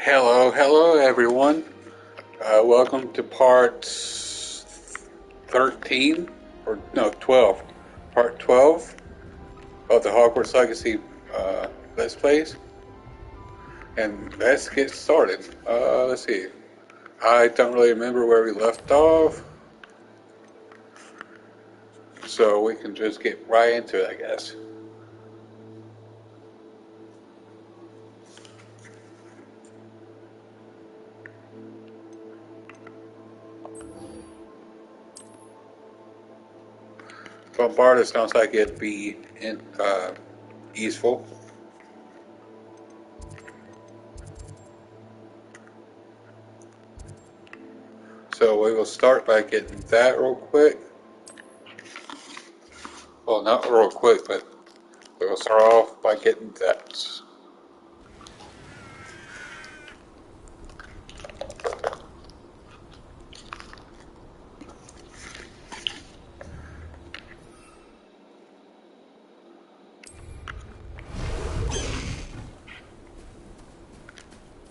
Hello everyone. Welcome to part 13, or no, 12. Part 12 of the Hogwarts Legacy Let's Plays. And let's get started. Let's see. I don't really remember where we left off, so we can just get right into it, I guess. Bombarded sounds like it'd be easeful. So we will start by getting that real quick. Well, not real quick, but we will start off by getting that.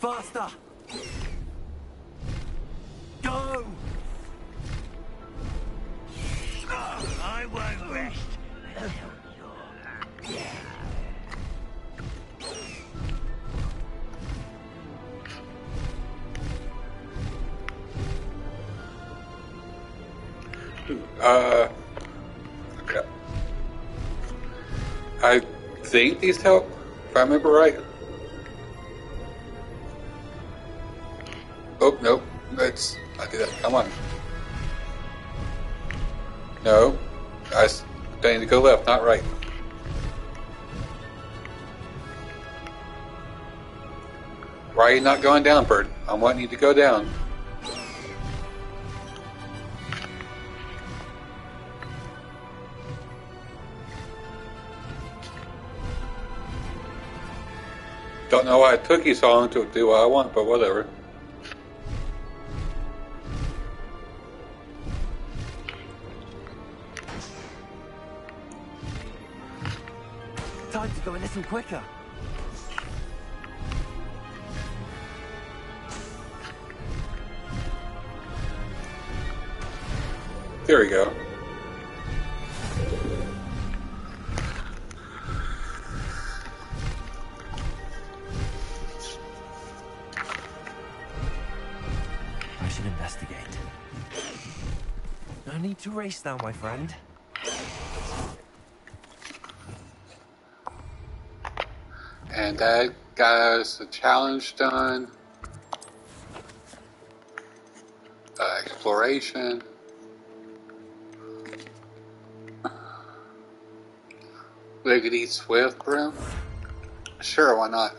Faster! Go! I won't rest. Okay. I think these help, if I remember right. Oh, nope. I did that. Come on. No. I need to go left, not right. Why are you not going down, Bird? I want you to go down. Don't know why it took you so long to do what I want, but whatever. Time to go a little quicker. There we go. I should investigate. No need to race now, my friend. And that got us the challenge done. Exploration. Liggity Swift Broom? Sure, why not?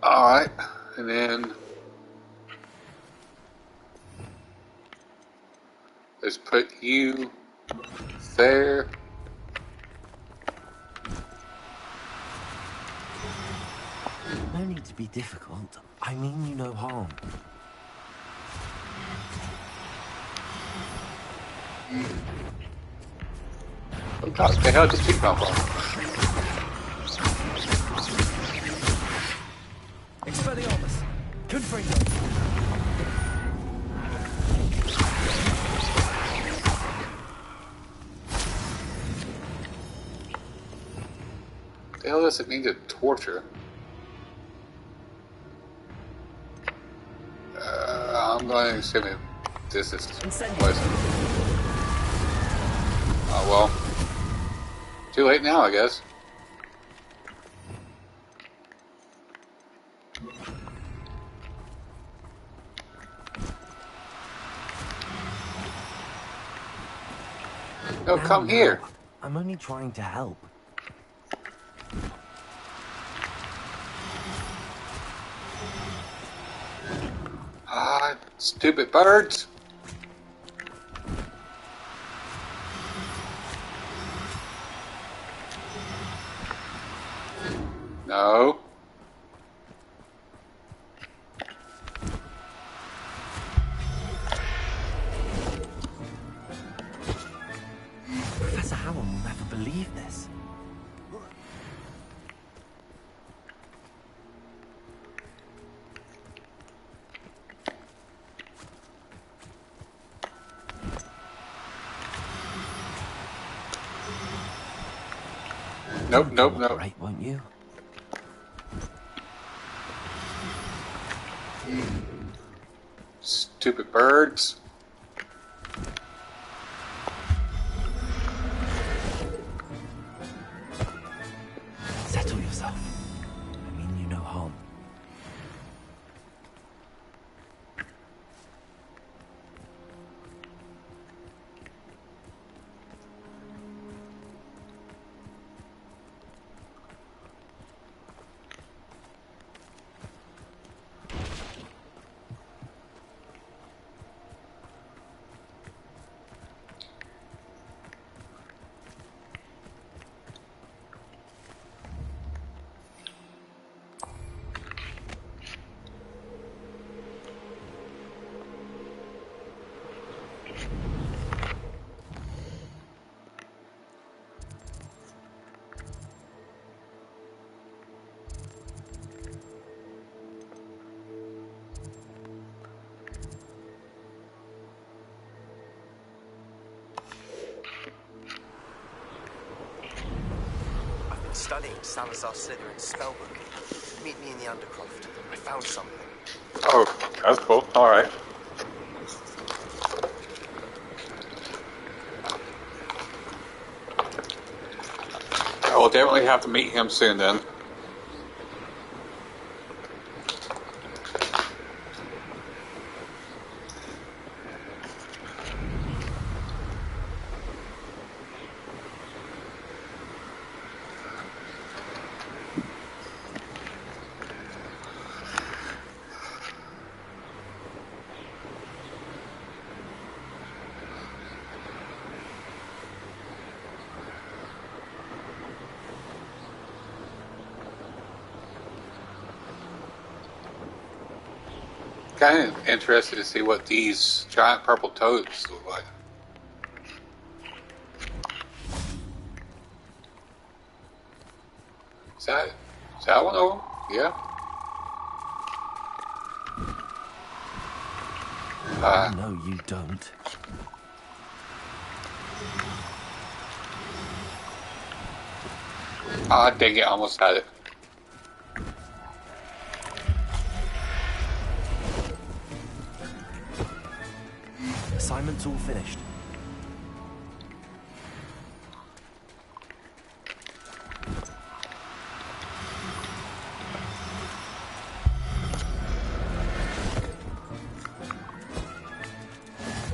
Alright, and then let's put you there. No need to be difficult. I mean you no harm. Oh god, the hell did you come from? Expelliarmus! Confringo! The hell does it mean to torture? I'm going to assume this is poison. Oh well. Too late now, I guess. No, come here. I'm only trying to help. Ah, stupid birds. No. Professor Howell will never believe this. Nope, You'll nope, nope. cooperate, won't you? Stupid birds. Settle yourself. I mean you no harm. Studying Salazar Slytherin's spellbook. Meet me in the Undercroft. I found something. Oh, that's cool. Alright. I will definitely have to meet him soon then. Kind of interested to see what these giant purple toads look like. Is that one of them? Yeah. No, you don't. Ah, dang it, I almost had it. Assignment's all finished.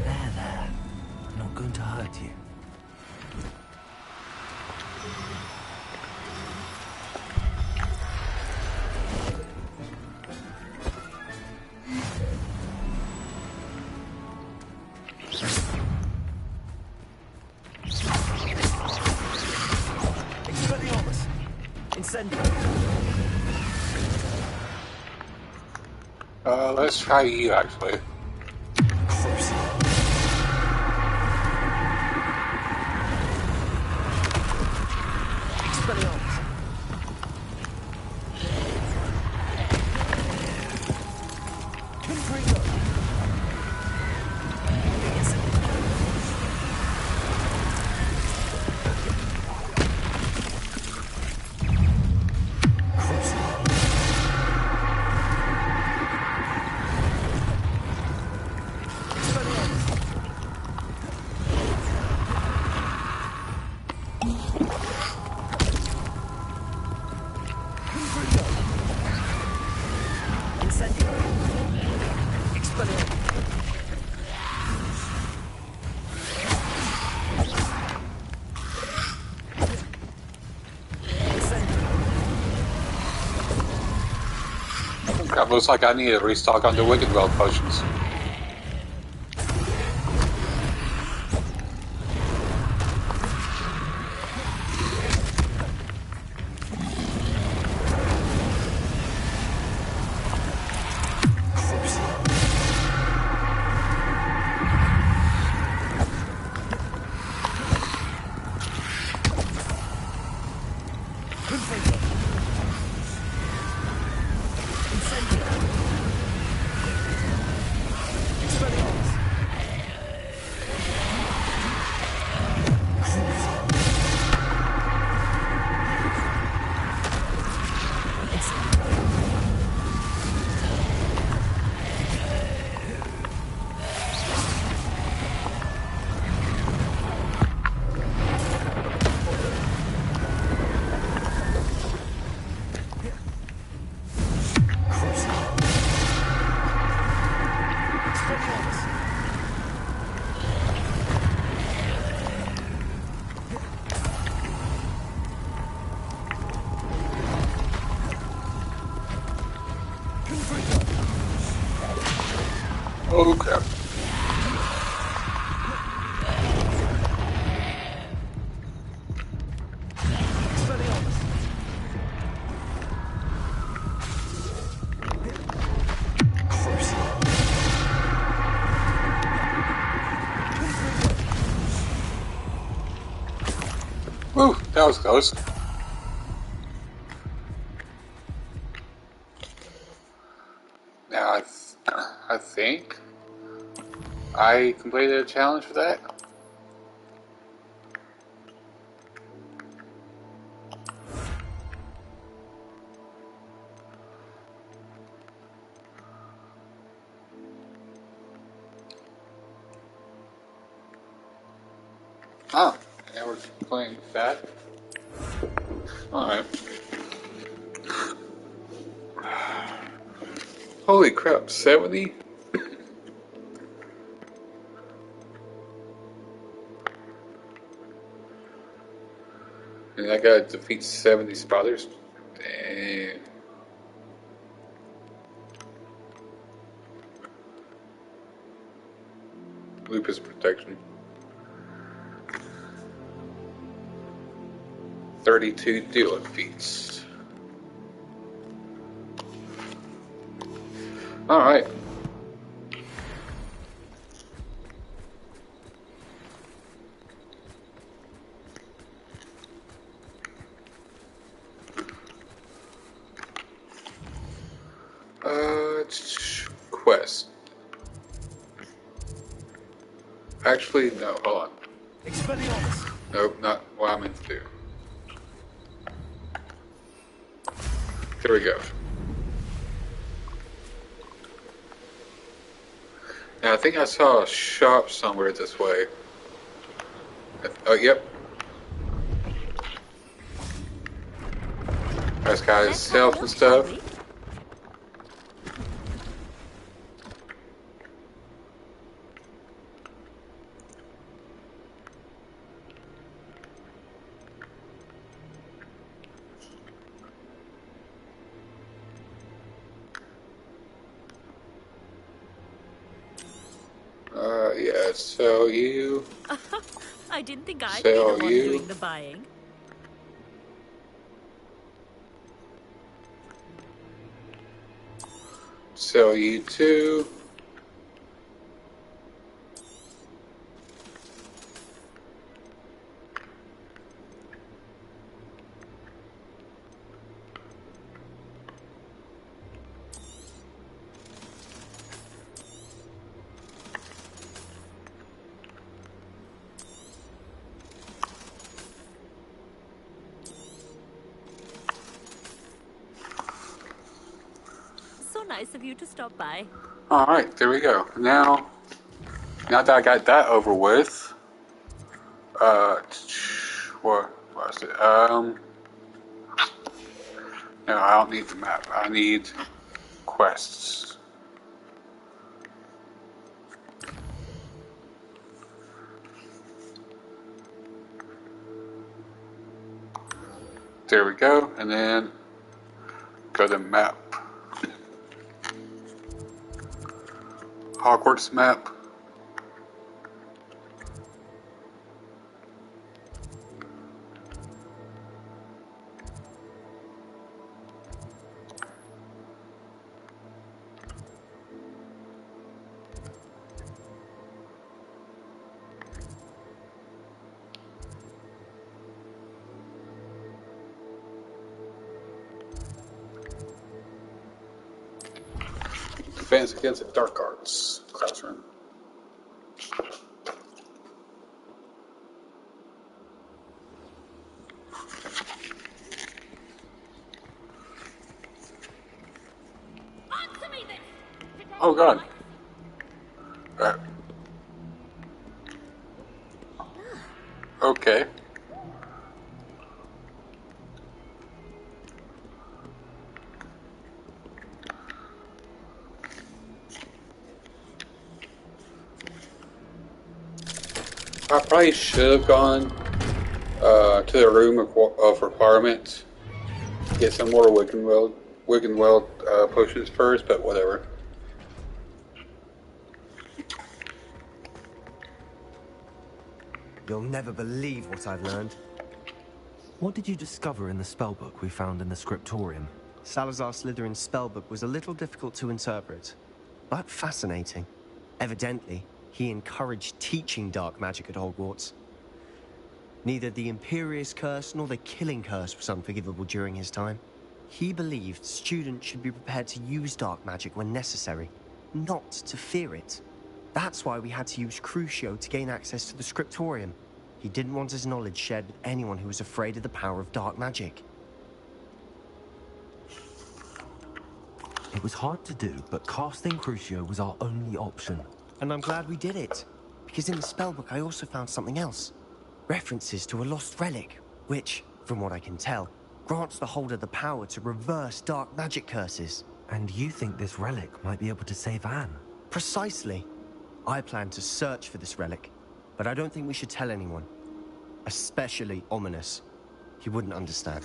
There. I'm not going to hurt you. Let's try you actually. That looks like I need to restock on the Wicked Well potions. Oh crap. Woo, that was close. Now I think I completed a challenge for that. Ah, and we're playing that. Alright. Holy crap, 70? And I gotta defeat 70 spotters? Damn. Lupus protection. 32 dealer feats. Alright. Quest. Actually, no, hold on. Nope, not what I meant to do. There we go. Now, I think I saw a shop somewhere this way. Oh, yep. That's got his self and stuff. Yeah, so you... I didn't think I'd be the one you. doing the buying. Sell you too. So nice of you to stop by. Alright, there we go. Now that I got that over with, what was it? No, I don't need the map. I need quests. There we go, and then go to map. Hogwarts map. Defense against the dark arts classroom. Oh god. Okay. I probably should have gone to the room of requirements, get some more Wiggenweld potions first, but whatever. You'll never believe what I've learned. What did you discover in the spellbook we found in the scriptorium? Salazar Slytherin's spellbook was a little difficult to interpret, but fascinating. Evidently, he encouraged teaching dark magic at Hogwarts. Neither the Imperious Curse nor the Killing Curse was unforgivable during his time. He believed students should be prepared to use dark magic when necessary, not to fear it. That's why we had to use Crucio to gain access to the scriptorium. He didn't want his knowledge shared with anyone who was afraid of the power of dark magic. It was hard to do, but casting Crucio was our only option. And I'm glad we did it, because in the spellbook I also found something else. References to a lost relic, which, from what I can tell, grants the holder the power to reverse dark magic curses. And you think this relic might be able to save Anne? Precisely. I plan to search for this relic, but I don't think we should tell anyone. Especially Ominous. He wouldn't understand.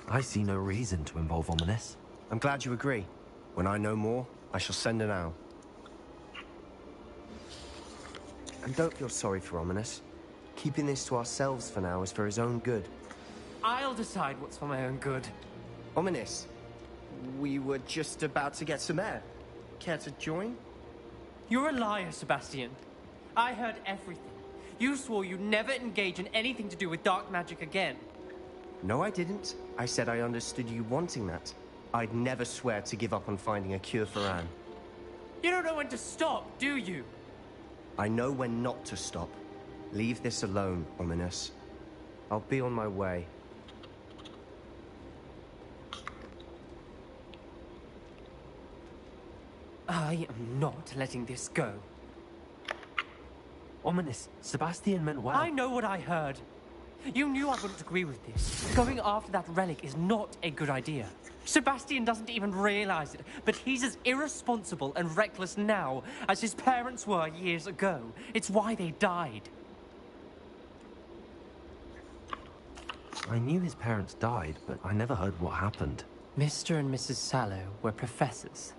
I see no reason to involve Ominous. I'm glad you agree. When I know more, I shall send an owl. And don't feel sorry for Ominous. Keeping this to ourselves for now is for his own good. I'll decide what's for my own good. Ominous, we were just about to get some air. Care to join? You're a liar, Sebastian. I heard everything. You swore you'd never engage in anything to do with dark magic again. No, I didn't. I said I understood you wanting that. I'd never swear to give up on finding a cure for Anne. You don't know when to stop, do you? I know when not to stop. Leave this alone, Ominous. I'll be on my way. I am not letting this go. Ominous, Sebastian meant well. I know what I heard. You knew I wouldn't agree with this. Going after that relic is not a good idea. Sebastian doesn't even realize it, but he's as irresponsible and reckless now as his parents were years ago. It's why they died. I knew his parents died, but I never heard what happened. Mr. and Mrs. Sallow were professors.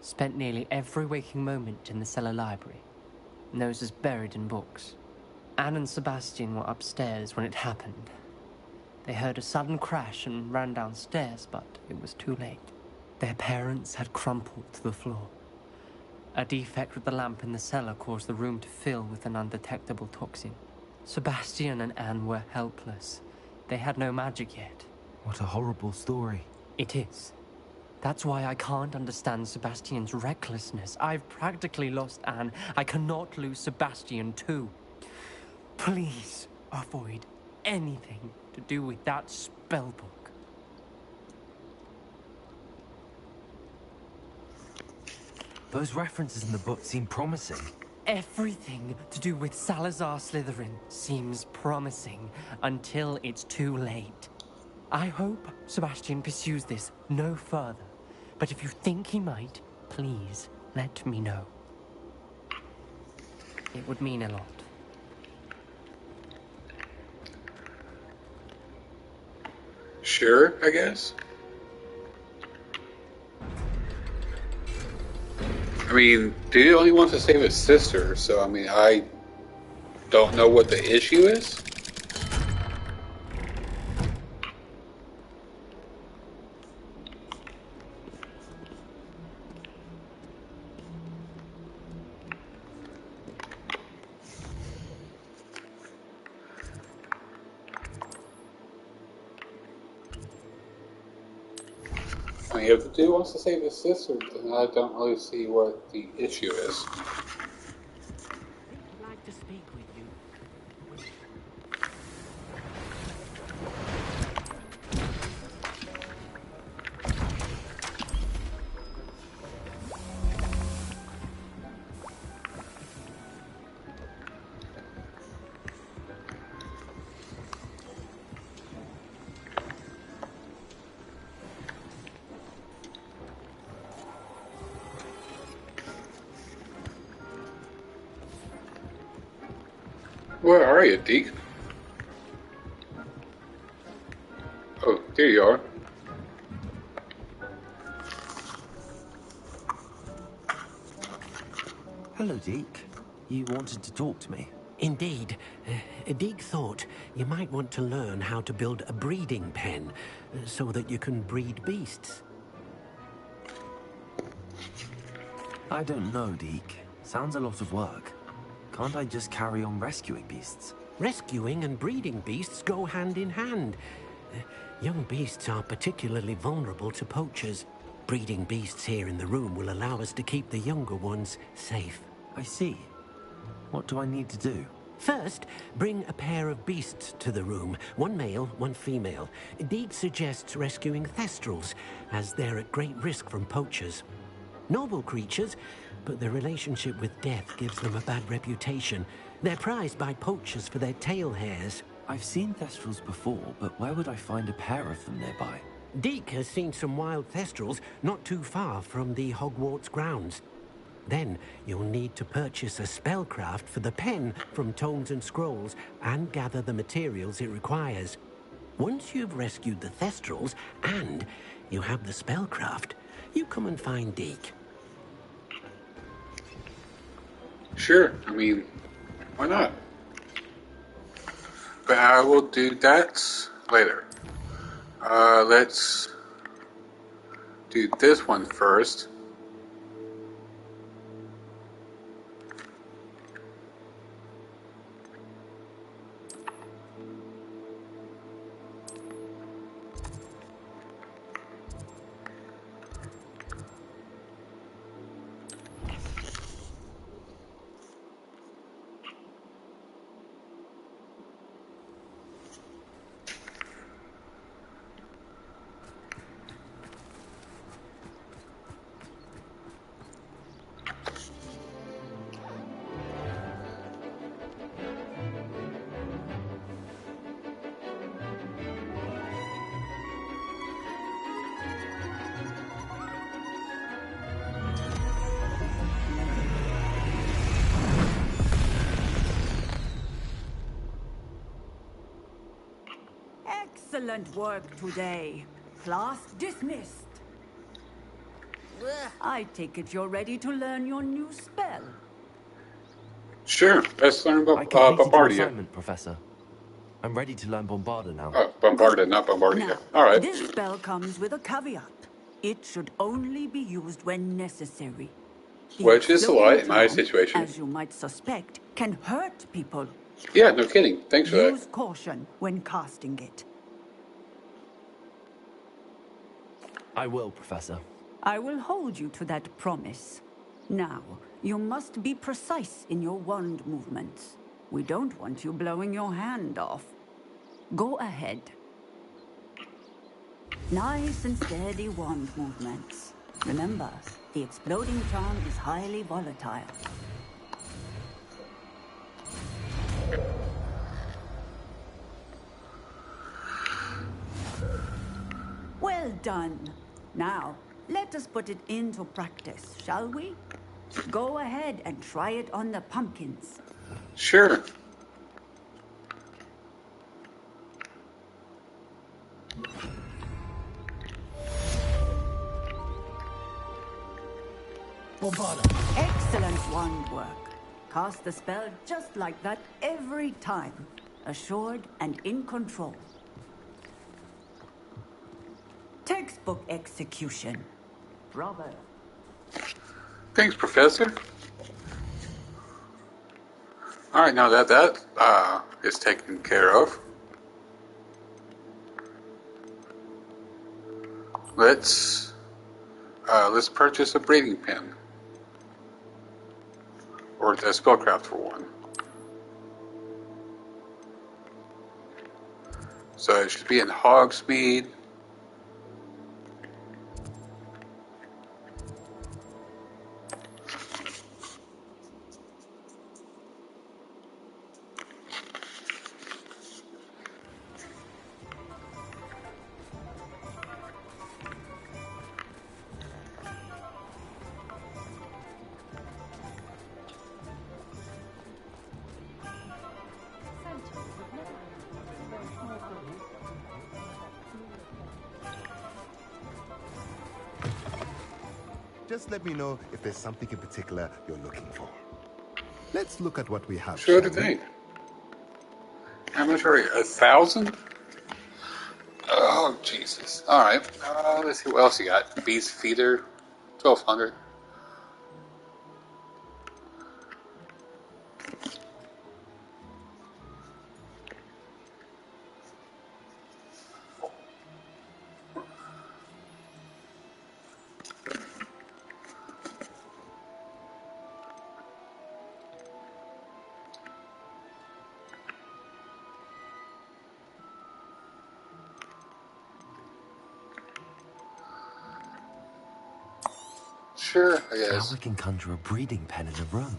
Spent nearly every waking moment in the cellar library. Noses buried in books. Anne and Sebastian were upstairs when it happened. They heard a sudden crash and ran downstairs, but it was too late. Their parents had crumpled to the floor. A defect with the lamp in the cellar caused the room to fill with an undetectable toxin. Sebastian and Anne were helpless. They had no magic yet. What a horrible story. It is. That's why I can't understand Sebastian's recklessness. I've practically lost Anne. I cannot lose Sebastian too. Please avoid anything to do with that spellbook. Those references in the book seem promising. Everything to do with Salazar Slytherin seems promising until it's too late. I hope Sebastian pursues this no further. But if you think he might, please let me know. It would mean a lot. Sure, I guess. I mean, dude only wants to save his sister, so I mean, I don't know what the issue is. I mean, if the dude wants to save his sister, then I don't really see what the issue is. I'd like to speak with you. Where are you, Deke? Oh, there you are. Hello, Deke. You wanted to talk to me? Indeed. Deek thought you might want to learn how to build a breeding pen so that you can breed beasts. I don't know, Deke. Sounds a lot of work. Can't I just carry on rescuing beasts? Rescuing and breeding beasts go hand in hand. Young beasts are particularly vulnerable to poachers. Breeding beasts here in the room will allow us to keep the younger ones safe. I see. What do I need to do? First, bring a pair of beasts to the room. One male, one female. Deek suggests rescuing thestrals, as they're at great risk from poachers. Noble creatures, but their relationship with death gives them a bad reputation. They're prized by poachers for their tail hairs. I've seen thestrals before, but where would I find a pair of them nearby? Deek has seen some wild thestrals not too far from the Hogwarts grounds. Then you'll need to purchase a spellcraft for the pen from Tomes and Scrolls and gather the materials it requires. Once you've rescued the thestrals and you have the spellcraft, you come and find Deek. Sure, I mean, why not? But I will do that later. Let's do this one first. Excellent work today. Class dismissed. I take it you're ready to learn your new spell. Sure, let's learn I about completed your Bombardier. assignment, Professor. I'm ready to learn Bombarda now. Oh, Bombardier, not Bombardier. Now, All right. this spell comes with a caveat. It should only be used when necessary. The Which is a lot in my exploding situation. charm, as you might suspect, can hurt people. Yeah, no kidding. Thanks for Use that. caution when casting it. I will, Professor. I will hold you to that promise. Now, you must be precise in your wand movements. We don't want you blowing your hand off. Go ahead. Nice and steady wand movements. Remember, the exploding charm is highly volatile. Well done. Now, let us put it into practice, shall we? Go ahead and try it on the pumpkins. Sure. Excellent wand work. Cast the spell just like that every time. Assured and in control. Textbook execution. Bravo. Thanks, Professor. All right, now that is taken care of, let's purchase a breeding pen, or a spellcraft for one. So it should be in Hogsmeade. Just let me know if there's something in particular you're looking for. Let's look at what we have. Sure to shall we? think. How much are you? 1,000? Oh, Jesus. Alright. Let's see what else you got. Beast Feeder, 1,200. Sure, I Now guess. we can conjure a breeding pen in a room.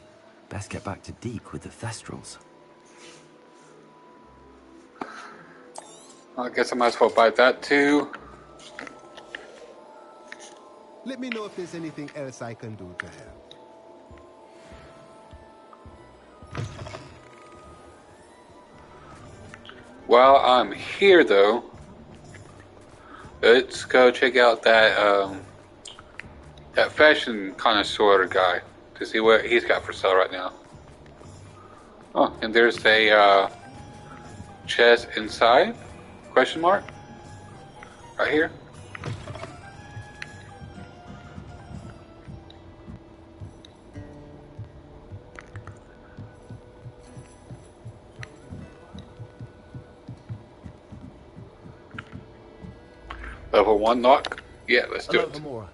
Best get back to Deke with the Thestrals. I guess I might as well buy that too. Let me know if there's anything else I can do to help. While I'm here, though, let's go check out that that fashion connoisseur guy to see what he's got for sale right now. Oh, and there's a chest inside? Question mark? Right here. Level 1 knock? Yeah, let's do it. More.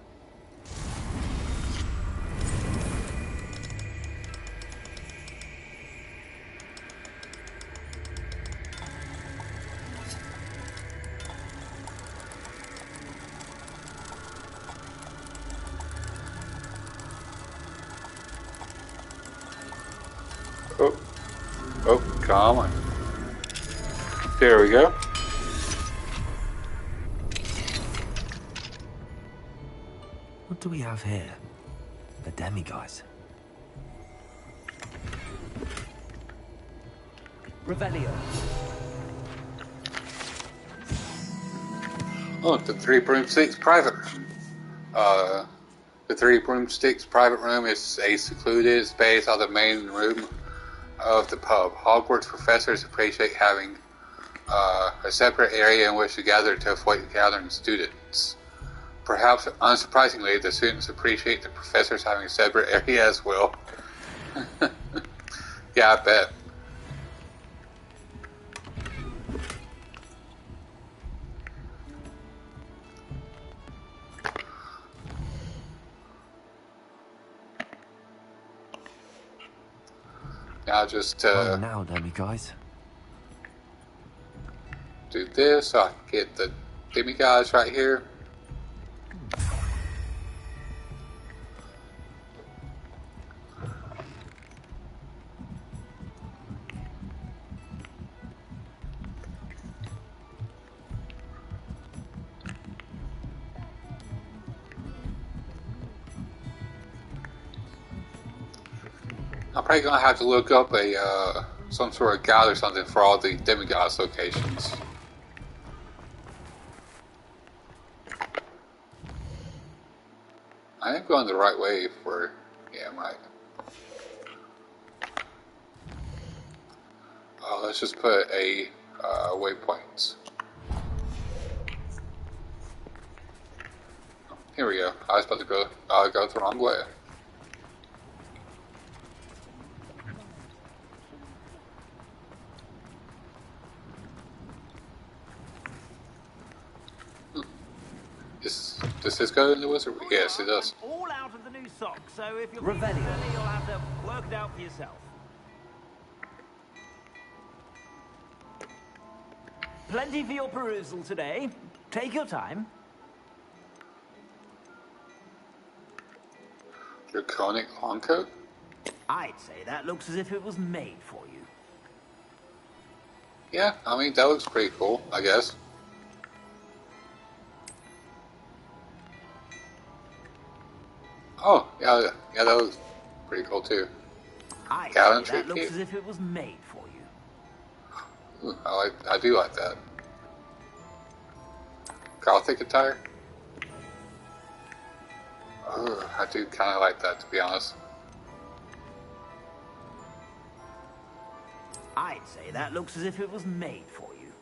Oh, oh, come on. There we go. What do we have here? The demi-guys. Revelio. Oh, the Three Broomsticks private room. The Three Broomsticks private room is a secluded space on the main room of the pub. Hogwarts professors appreciate having a separate area in which to gather to avoid gathering students. Perhaps unsurprisingly, the students appreciate the professors having a separate area as well. Yeah, I bet. Now just Now, demi-guys. do this so I can get the demi-guys right here. I'm probably gonna have to look up a some sort of guide or something for all the demigods locations. I am going the right way for... Yeah, I'm right. Let's just put a waypoint. Here we go. I was about to go the wrong way. Does this go in the wizard? Yes, it does. All out of the new socks, so if you're feeling silly, you'll have to work it out for yourself. Plenty for your perusal today. Take your time. Draconic long coat? I'd say that looks as if it was made for you. Yeah, I mean, that looks pretty cool, I guess. Oh, yeah, that looks pretty cool too. I'd Gallon say that tree looks kit? as if it was made for you. Ooh, I do like that. Gothic attire? Oh, I do kind of like that, to be honest. I'd say that looks as if it was made for you.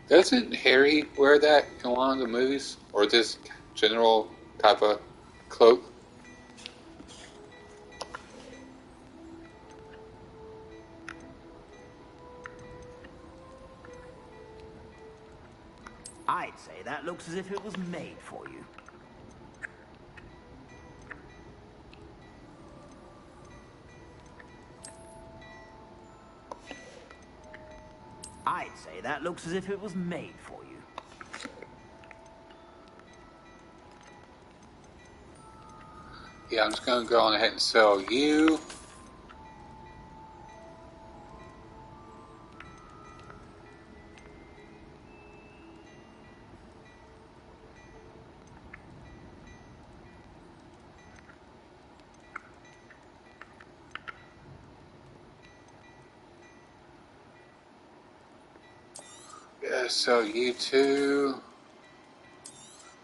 Doesn't Harry wear that in one of the movies? Or this general type of cloak? I'd say that looks as if it was made for you. I'd say that looks as if it was made for you. Yeah, I'm just going to go on ahead and sell you. Yeah, sell you too.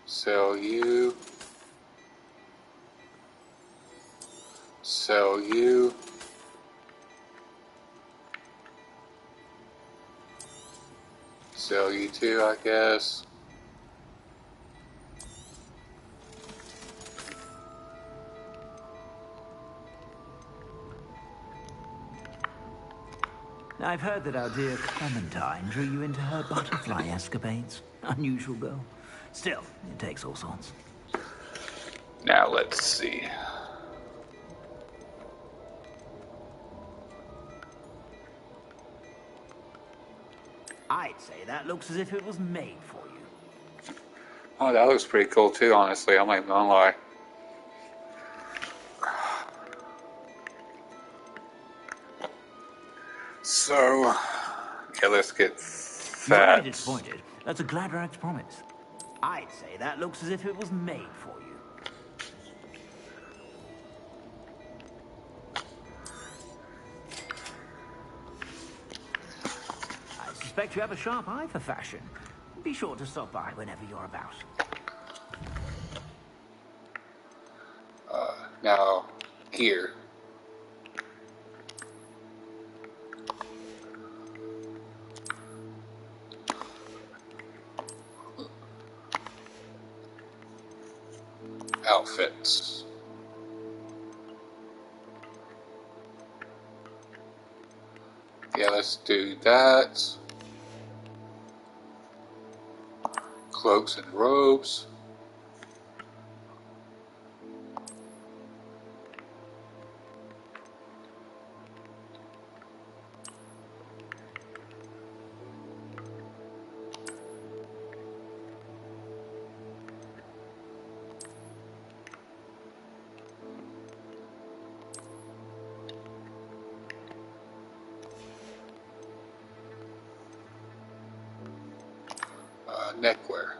Sell you. Sell you. Sell you too, I guess. I've heard that our dear Clementine drew you into her butterfly escapades. Unusual girl. Still, it takes all sorts. Now let's see. I'd say that looks as if it was made for you. Oh, that looks pretty cool too, honestly. I'm not even gonna lie. So, okay, let's get You're that. very disappointed. That's a Gladrax promise. I'd say that looks as if it was made for you. I suspect you have a sharp eye for fashion. Be sure to stop by whenever you're about. Now, here. Outfits. Yeah, let's do that. Cloaks and robes. Neckwear.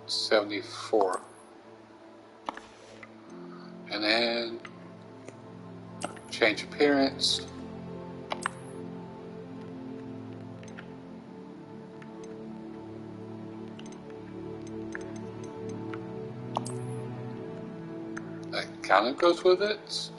74. And then change appearance. That kind of goes with it.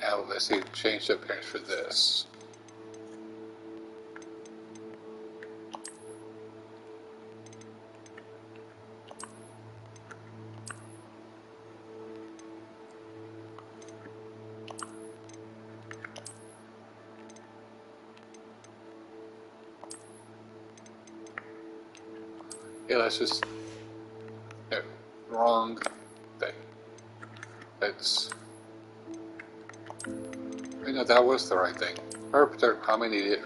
Now let's see, change the appearance for this. Yeah, let's just... No, wrong thing. Let's... I know that was the right thing. Herpeter, I'm an idiot.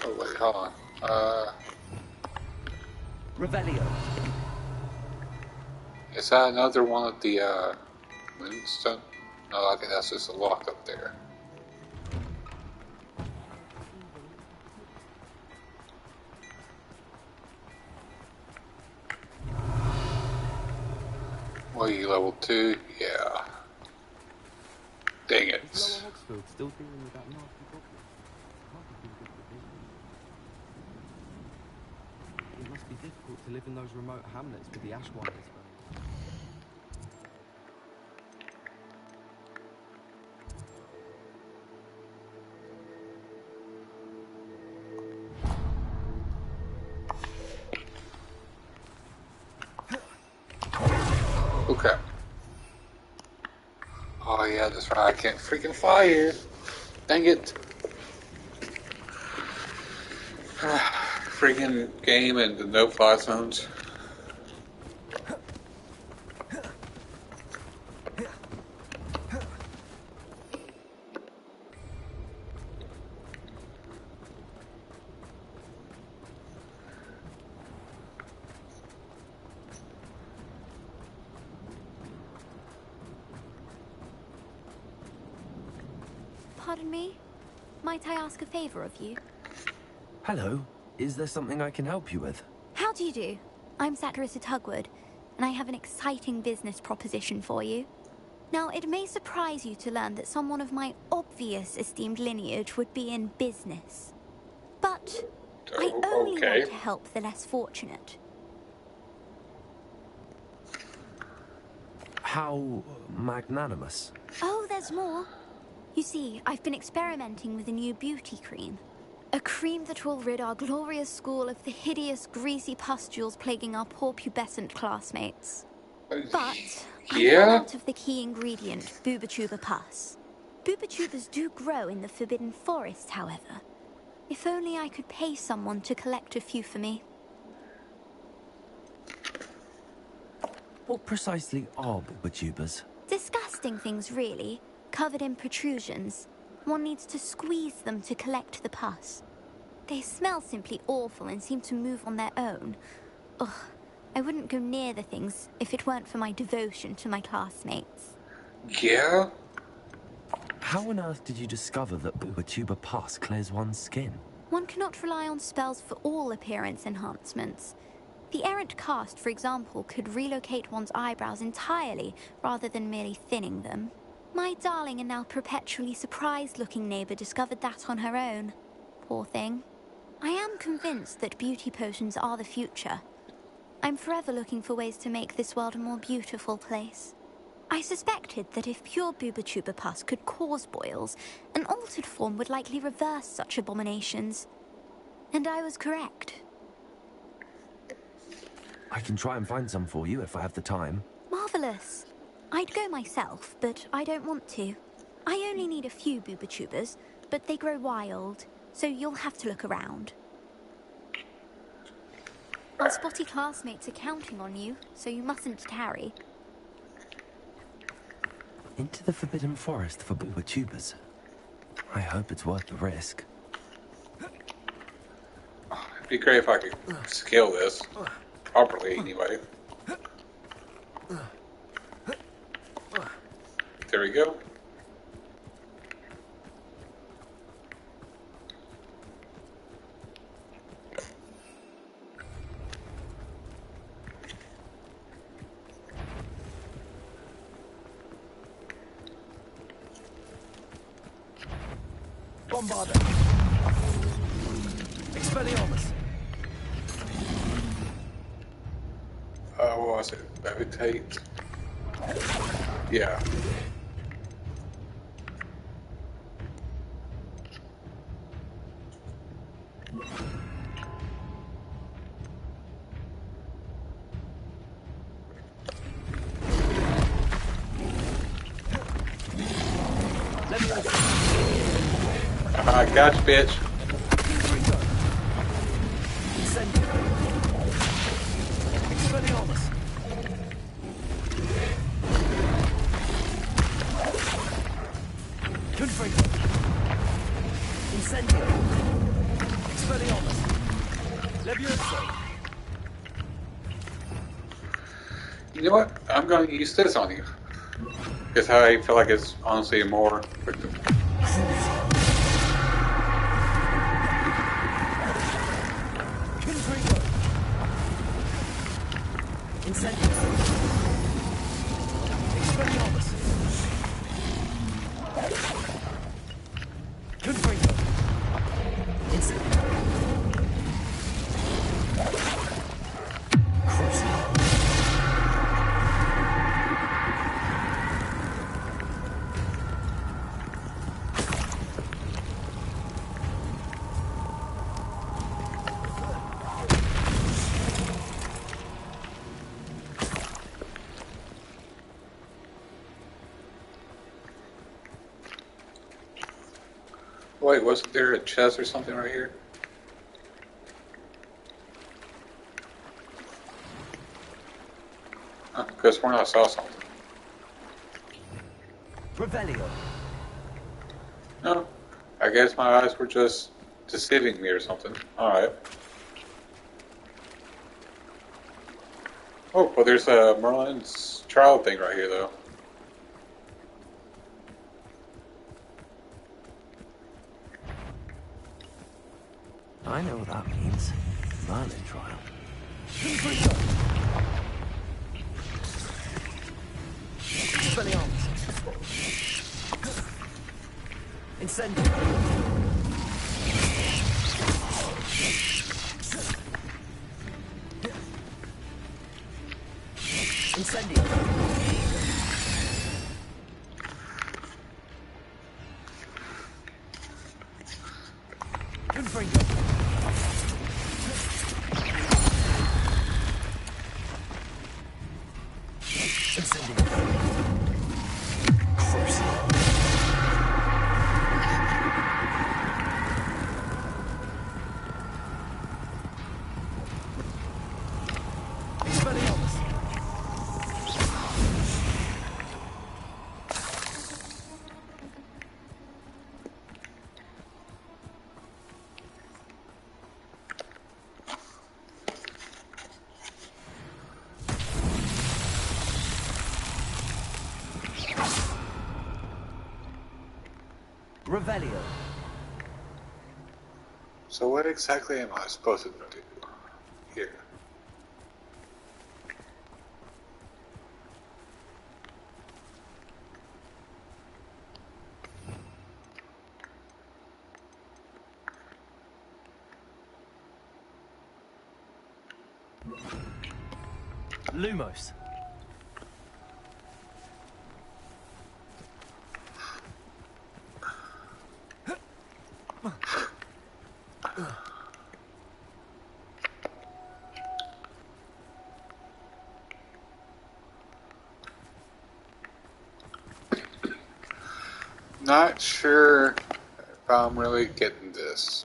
Oh wait, hold on. Revelio. Is that another one of the moonstone? No, okay, that's just a lock up there. Well, you level 2? Yeah. Dang it. It must be difficult to live in those remote hamlets with the ash wires burning. Okay. Oh yeah, that's right. I can't freaking fly here. Dang it. Freaking game and the no fly zones. Pardon me? Might I ask a favor of you? Hello. Is there something I can help you with? How do you do? I'm Satirissa Tugwood, and I have an exciting business proposition for you. Now, it may surprise you to learn that someone of my obvious esteemed lineage would be in business. But I only want to help the less fortunate. How magnanimous. Oh, there's more. You see, I've been experimenting with a new beauty cream. A cream that will rid our glorious school of the hideous, greasy pustules plaguing our poor pubescent classmates. But I'm out of the key ingredient, Booba pus. Booba do grow in the Forbidden Forest, however. If only I could pay someone to collect a few for me. What precisely are Booba? Disgusting things, really. Covered in protrusions. One needs to squeeze them to collect the pus. They smell simply awful and seem to move on their own. Ugh, I wouldn't go near the things if it weren't for my devotion to my classmates. Yeah? How on earth did you discover that Booba pus clears one's skin? One cannot rely on spells for all appearance enhancements. The errant cast, for example, could relocate one's eyebrows entirely rather than merely thinning them. My darling and now perpetually surprised-looking neighbour discovered that on her own. Poor thing. I am convinced that beauty potions are the future. I'm forever looking for ways to make this world a more beautiful place. I suspected that if pure Booba pus could cause boils, an altered form would likely reverse such abominations. And I was correct. I can try and find some for you if I have the time. Marvellous. I'd go myself, but I don't want to. I only need a few Booba but they grow wild, so you'll have to look around. Our spotty classmates are counting on you, so you mustn't tarry. Into the Forbidden Forest for Booba. I hope it's worth the risk. It'd be great if I could scale this properly, anyway. There we go. Bombarder. Expelliarmus. What was it? Levitate? Yeah. I got you, bitch. Expelliarmus. Confringo. Incendio. Expelliarmus. Levioso. You know what? I'm going to use this on you. Because I feel like it's honestly more effective. Wait, wasn't there a chest or something right here? Because when I saw something. Revelio. No, I guess my eyes were just deceiving me or something. Alright. Oh, well there's a Merlin's trial thing right here though. I know what that means. Merlin trial. Incendio. Incendio. Confringo. Incendio. Crucio. Revelio. So what exactly am I supposed to do here? Lumos. Not sure if I'm really getting this.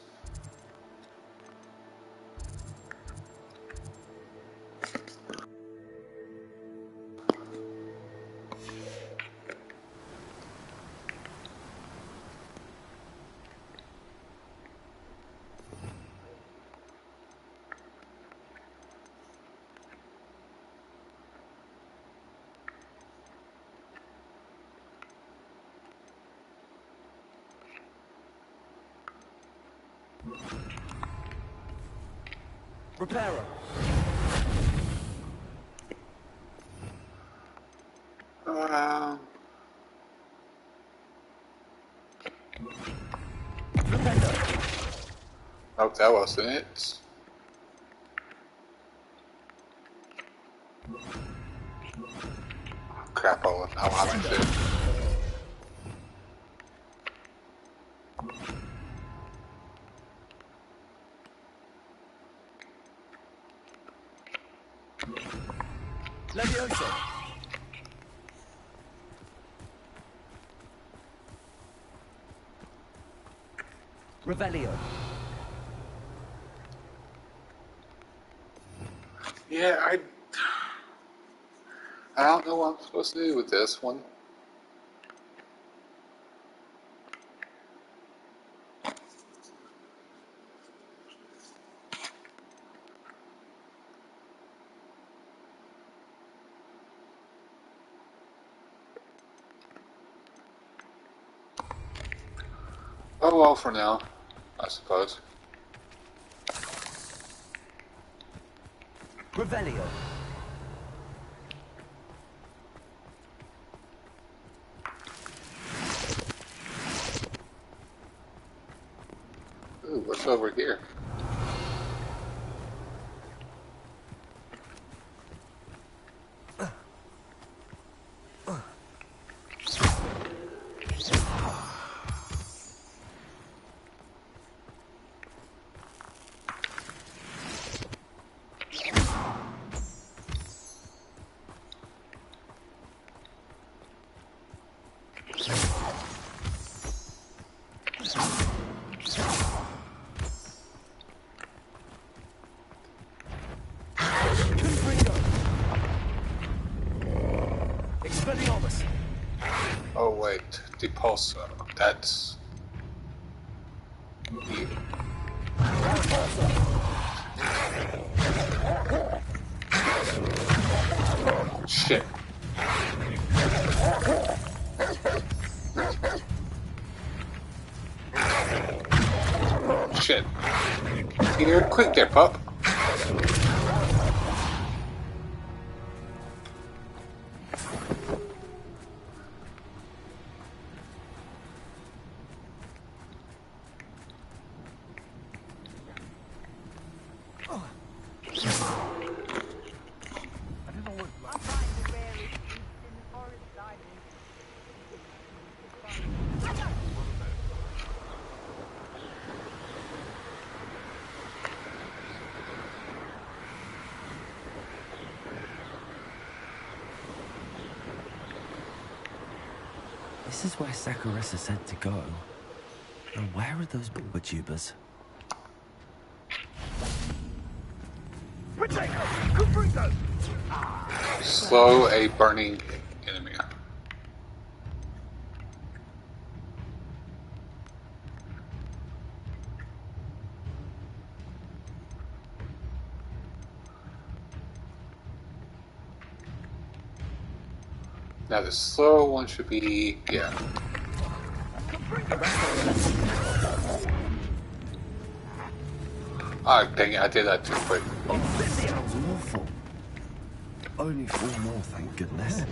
Reparo. Oh, that wasn't it. Crap, I want to. Levioso. Revelio. Yeah, I don't know what I'm supposed to do with this one. so well for now, I suppose. Revelio. Ooh, what's over here? Oh wait, Depulso. That's... Shit. Shit. You're quick there, pup. This is where Sakurasa said to go. Now where are those booba-tubers? Slow a burning enemy. Now the slow one should be, yeah. Ah, dang it, I did that too quick. Sounds awful. Only 4 more, thank goodness.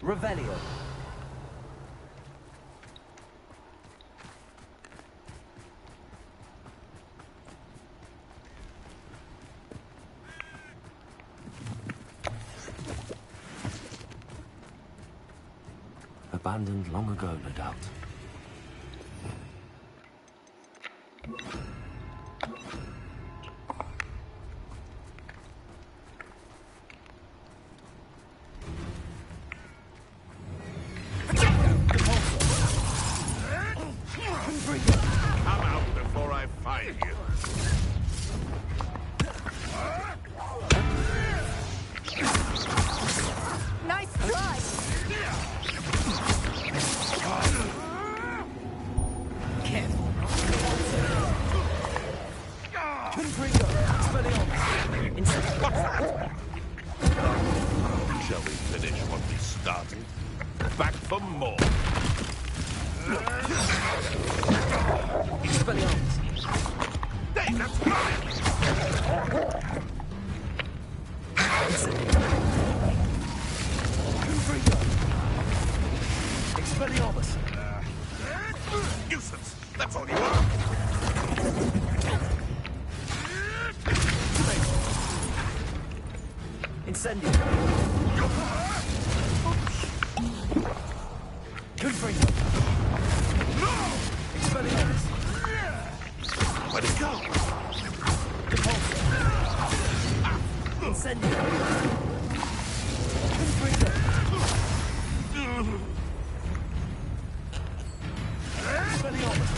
Revelio. Abandoned long ago, no doubt. back for more. Expelliarmus. Hey, that's right. Expelliarmus. Nuisance. That's all you are. Incendio. Confringo. Expelliarmus. Where'd it go? Repulsor. Incendio. Confringo. Expelliarmus.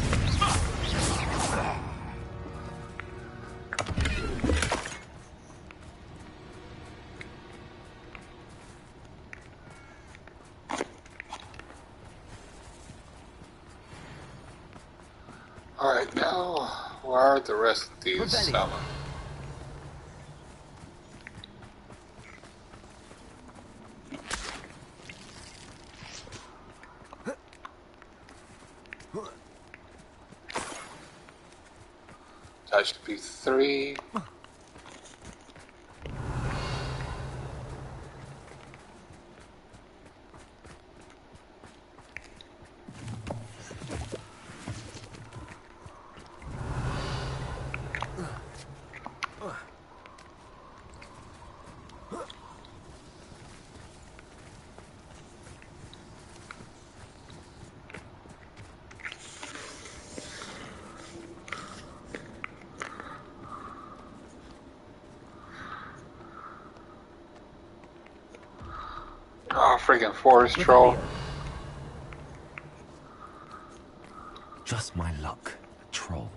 Alright, now, where are the rest of these summons? That should be 3. Oh, freaking forest troll. Just my luck. A troll.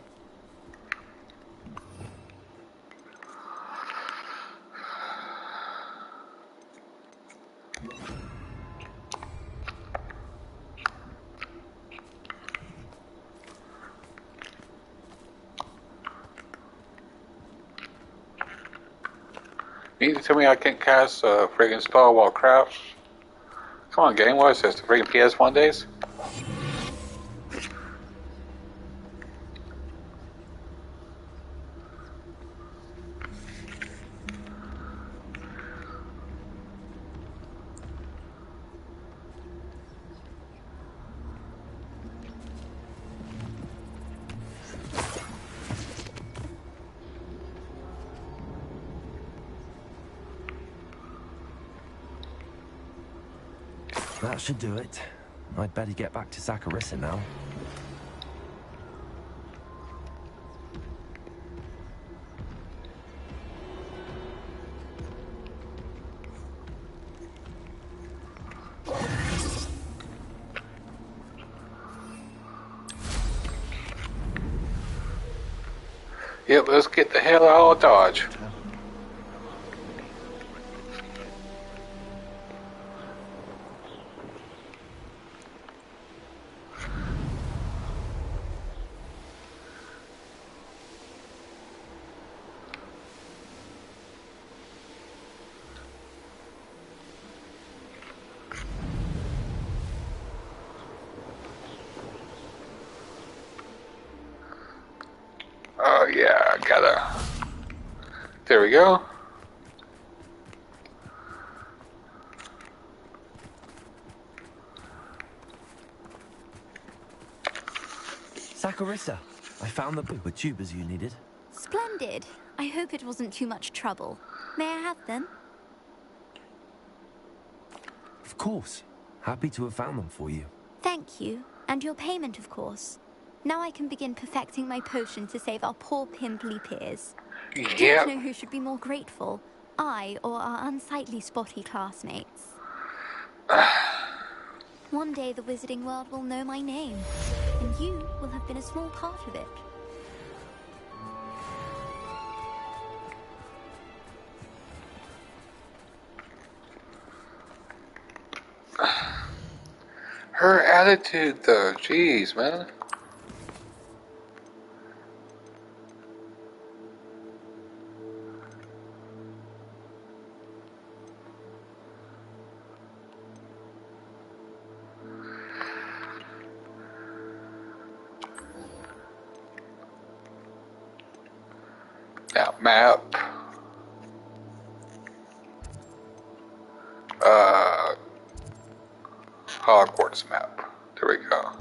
You need to tell me I can't cast a friggin' spell while crafts? Come on, game, what is this? The friggin' PS1 days? That should do it. I'd better get back to Zacharissa now. Yep, let's get the hell out of Dodge. Oh yeah, I gotta. There we go. Zacharissa, I found the paper tubers you needed. Splendid. I hope it wasn't too much trouble. May I have them? Of course. Happy to have found them for you. Thank you. And your payment, of course. Now I can begin perfecting my potion to save our poor pimply peers. Yeah. Don't know who should be more grateful, I or our unsightly spotty classmates. One day the wizarding world will know my name, and you will have been a small part of it. Her attitude, though, jeez, man. Map. Hogwarts map. There we go.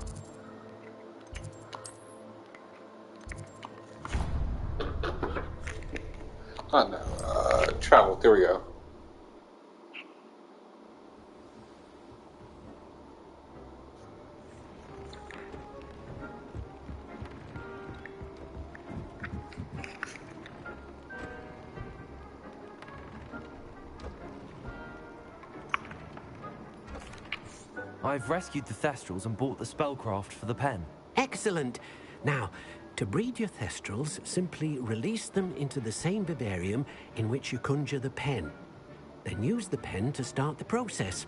Oh no, travel. There we go. I've rescued the Thestrals and bought the spellcraft for the pen. Excellent. Now, to breed your Thestrals, simply release them into the same vivarium in which you conjure the pen. Then use the pen to start the process.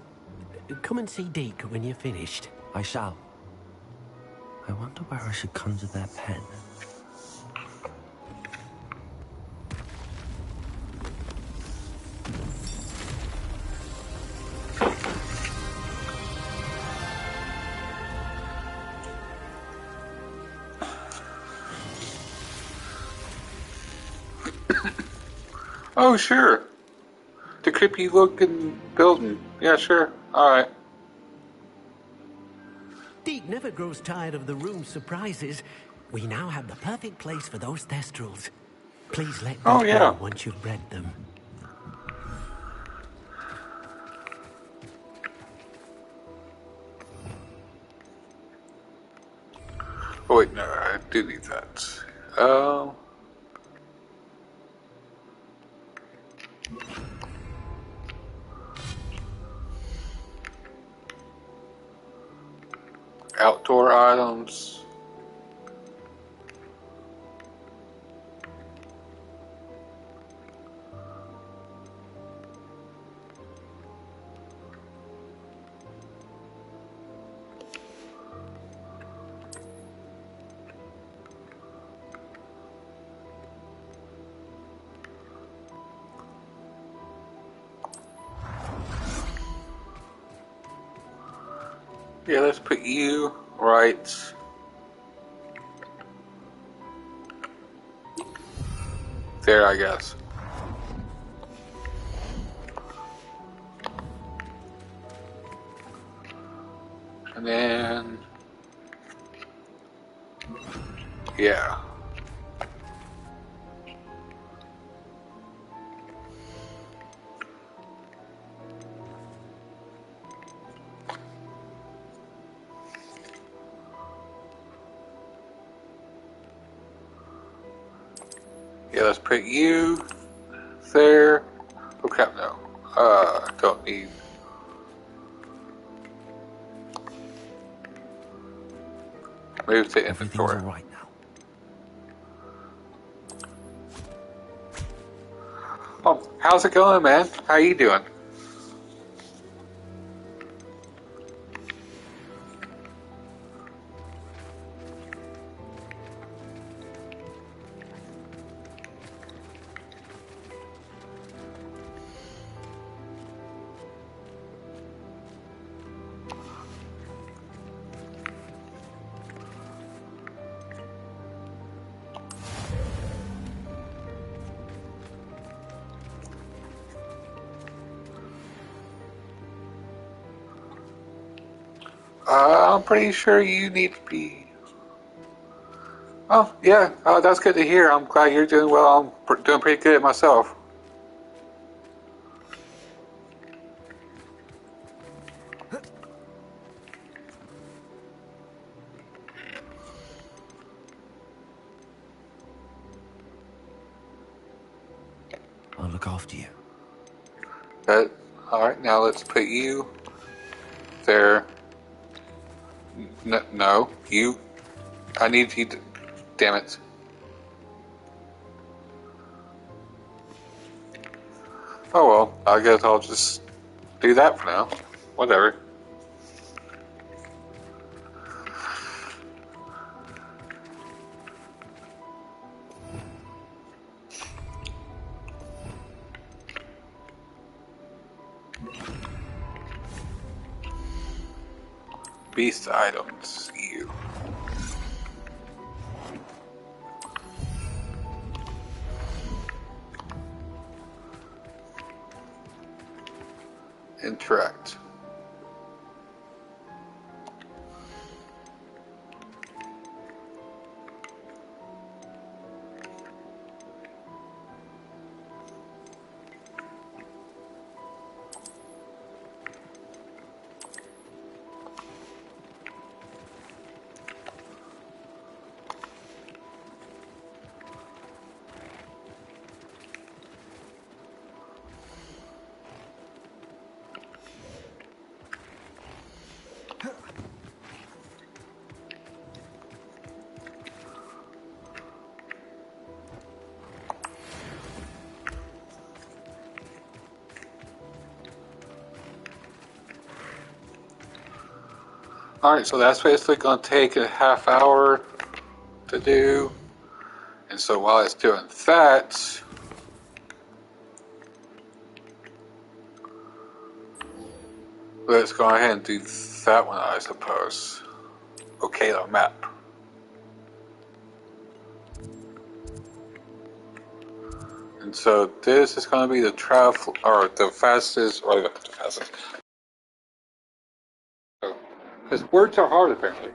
Come and see Deke when you're finished. I shall. I wonder where I should conjure their pen. Oh, sure. The creepy looking building. Yeah, sure. Alright. Deke never grows tired of the room's surprises. We now have the perfect place for those Thestrals. Please let me know once you've bred them. Oh wait, no, I do need that. Outdoor items. Yeah, let's put you right there, I guess. And then, yeah. Yeah, let's put you there. Oh crap, no. Don't need. Move to inventory. Everything's all right now. Oh, how's it going, man? How you doing? I'm pretty sure you need to be. Oh, yeah. That's good to hear. I'm glad you're doing well. I'm doing pretty good myself. I'll look after you. Alright, now let's put you there. No, you. I need you to. Damn it. Oh well, I guess I'll just do that for now. Whatever. Beast items, you. interact. Alright, so that's basically going to take a half hour to do. And so while it's doing that, let's go ahead and do that one, I suppose. Okay, the map. And so this is going to be the travel, or the fastest, or the fastest. Because words are hard, apparently.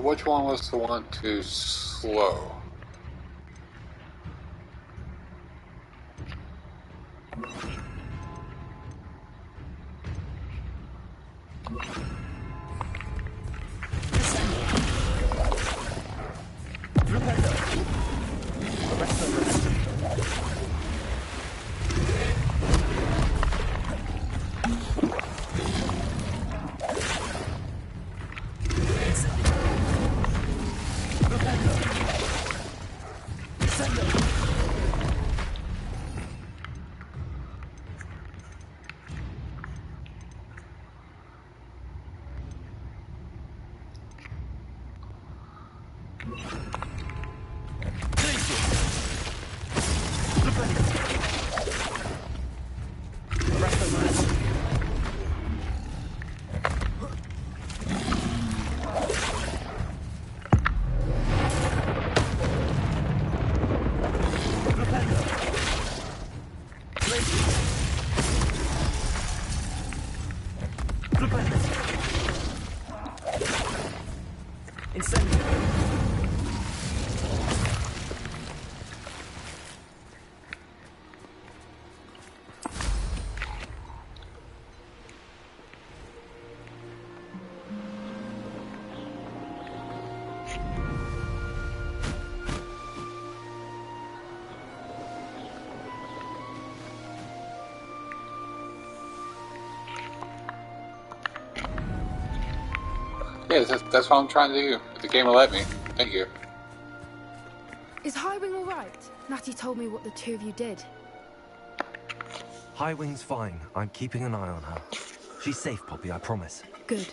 Which one was the one too slow? Yeah, that's what I'm trying to do. The game will let me. Thank you. Is Highwing alright? Natty told me what the two of you did. Highwing's fine. I'm keeping an eye on her. She's safe, Poppy, I promise. Good.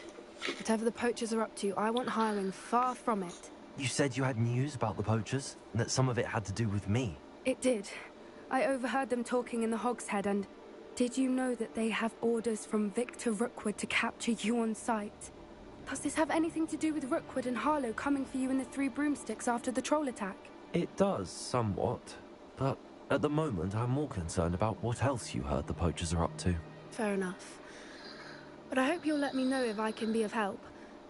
Whatever the poachers are up to, I want Highwing far from it. You said you had news about the poachers, and that some of it had to do with me. It did. I overheard them talking in the Hog's Head, and did you know that they have orders from Victor Rookwood to capture you on sight? Does this have anything to do with Rookwood and Harlow coming for you in the Three Broomsticks after the troll attack? It does, somewhat. But at the moment, I'm more concerned about what else you heard the poachers are up to. Fair enough. But I hope you'll let me know if I can be of help,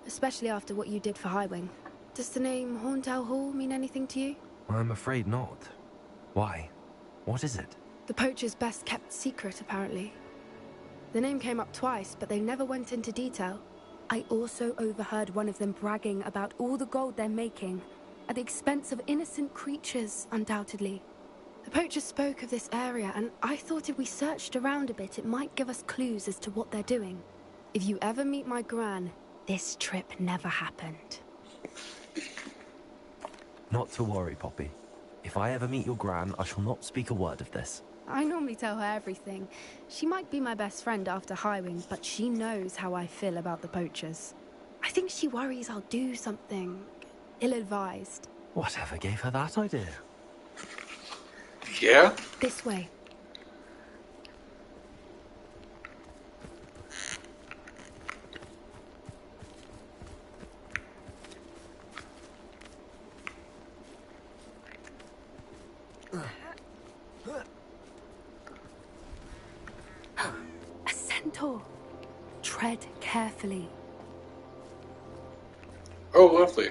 especially after what you did for Highwing. Does the name Horntail Hall mean anything to you? I'm afraid not. Why? What is it? The poachers' best kept secret, apparently. The name came up twice, but they never went into detail. I also overheard one of them bragging about all the gold they're making, at the expense of innocent creatures, undoubtedly. The poachers spoke of this area, and I thought if we searched around a bit, it might give us clues as to what they're doing. If you ever meet my gran, this trip never happened. Not to worry, Poppy. If I ever meet your gran, I shall not speak a word of this. I normally tell her everything. She might be my best friend after Highwing, but she knows how I feel about the poachers. I think she worries I'll do something ill-advised. Whatever gave her that idea? Yeah? This way. A centaur. Tread carefully. Oh, lovely.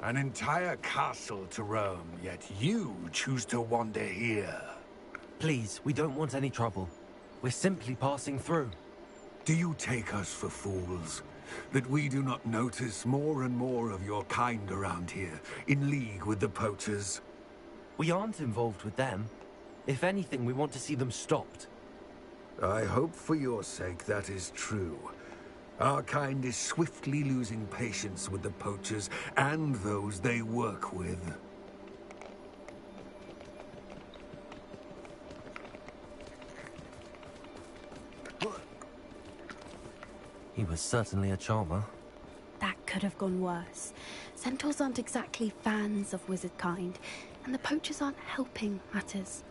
An entire castle to roam, yet you choose to wander here. Please, we don't want any trouble. We're simply passing through. Do you take us for fools? That we do not notice more and more of your kind around here, in league with the poachers? We aren't involved with them. If anything, we want to see them stopped. I hope for your sake that is true. Our kind is swiftly losing patience with the poachers and those they work with. He was certainly a charmer. That could have gone worse. Centaurs aren't exactly fans of wizard kind, and the poachers aren't helping matters.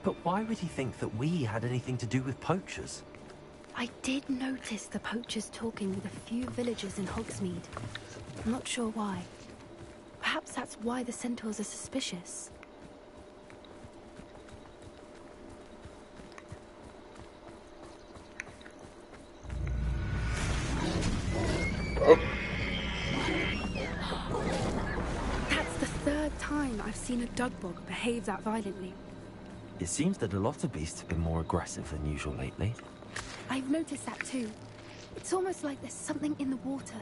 But why would he think that we had anything to do with poachers? I did notice the poachers talking with a few villagers in Hogsmeade. I'm not sure why. Perhaps that's why the centaurs are suspicious. That's the third time I've seen a dugbog behave that violently. It seems that a lot of beasts have been more aggressive than usual lately. I've noticed that too. It's almost like there's something in the water.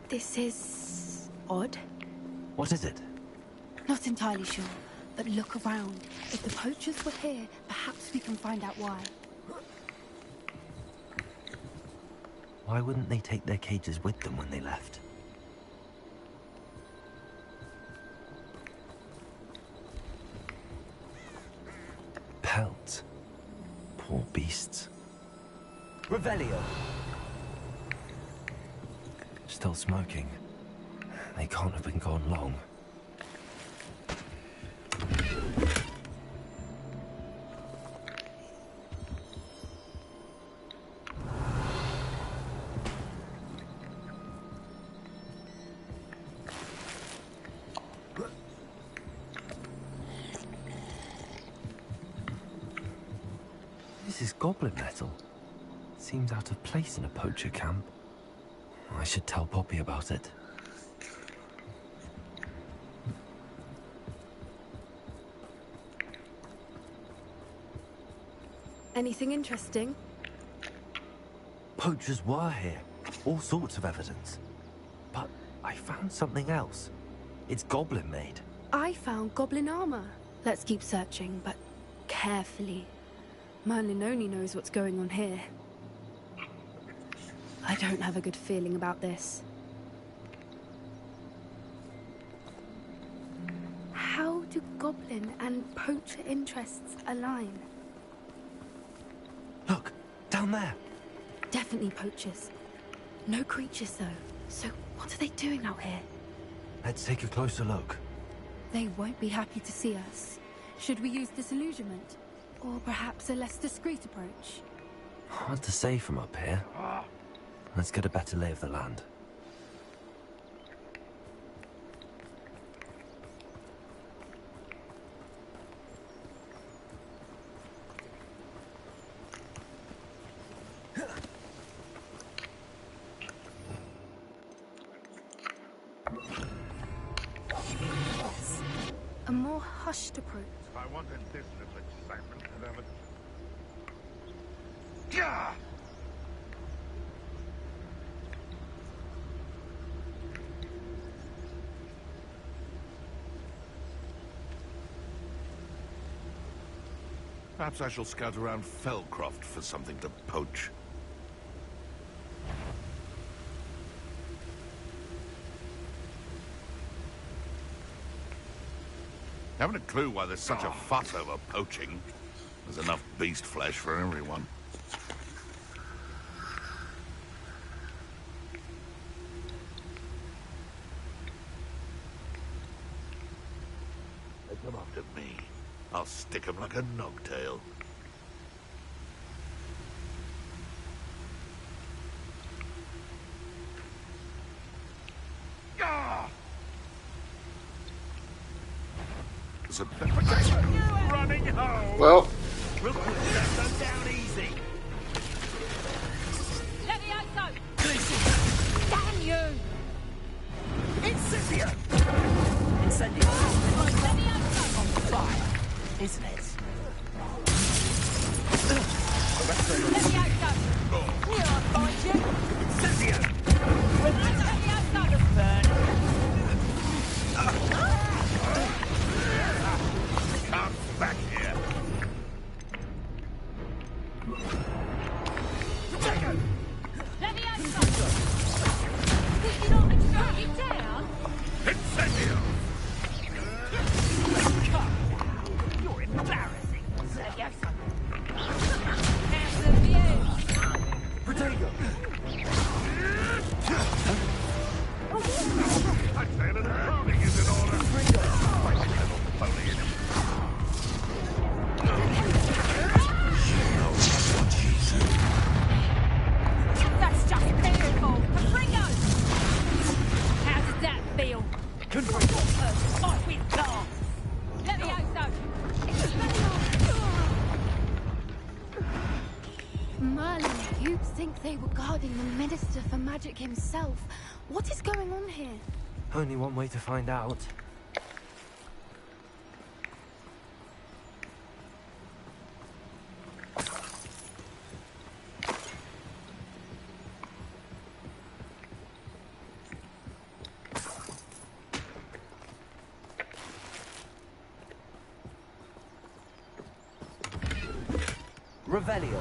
This is odd. What is it? Not entirely sure, but look around. If the poachers were here, perhaps we can find out why. Why wouldn't they take their cages with them when they left? Pelts. Poor beasts. Revelio. Still smoking. They can't have been gone long. This is goblin metal. Seems out of place in a poacher camp. I should tell Poppy about it. Anything interesting? Poachers were here. All sorts of evidence. But I found something else. It's goblin made. I found goblin armor. Let's keep searching, but carefully. Merlin only knows what's going on here. I don't have a good feeling about this. How do goblin and poacher interests align? Look, down there. Definitely poachers. No creatures though. So what are they doing out here? Let's take a closer look. They won't be happy to see us. Should we use disillusionment? Or perhaps a less discreet approach? Hard to say from up here. Let's get a better lay of the land. A more hushed approach. I wanted this little excitement and ever... Gah! Perhaps I shall scout around Felcroft for something to poach. Haven't a clue why there's such a fuss over poaching. There's enough beast flesh for everyone. They come after me. I'll stick 'em like a nogtail. There's a running home. Well. We'll put them down easy. Levioso! Damn you! Incipio! Incendio! On fire, isn't it? Levioso! Here, I'll find you! Incendio! Levioso! Burn! Come back here. Levioso! Did you not expect it down? Incendio! You're embarrassing! Levioso! How's the view? Protego! I tell you, the crowding is in order. Only in That's just beautiful! Caprigo! How does that feel? Fight with class! Levioso! Merlin, you'd think they were guarding the Minister for Magic himself. What is going on here? Only one way to find out. Revelio.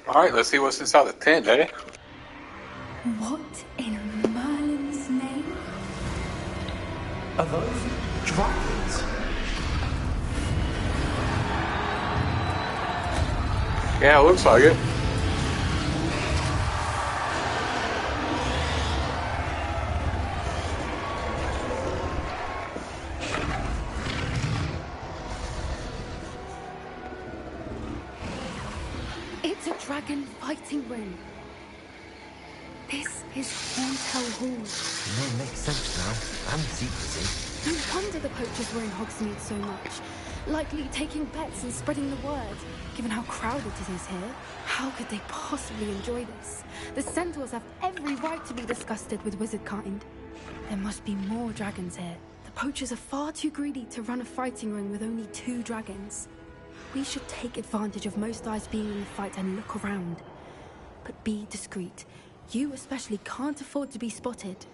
Alright, let's see what's inside the tent, eh? What in Merlin's name? Are those dragons? Yeah, it looks like it. It's a dragon fighting ring. This is Hauntel Hall. It may make sense now, and secrecy. No wonder the poachers were in Hogsmeade so much. Likely taking bets and spreading the word. Given how crowded it is here, how could they possibly enjoy this? The centaurs have every right to be disgusted with wizard kind. There must be more dragons here. The poachers are far too greedy to run a fighting ring with only 2 dragons. We should take advantage of most eyes being in the fight and look around. But be discreet. You especially can't afford to be spotted.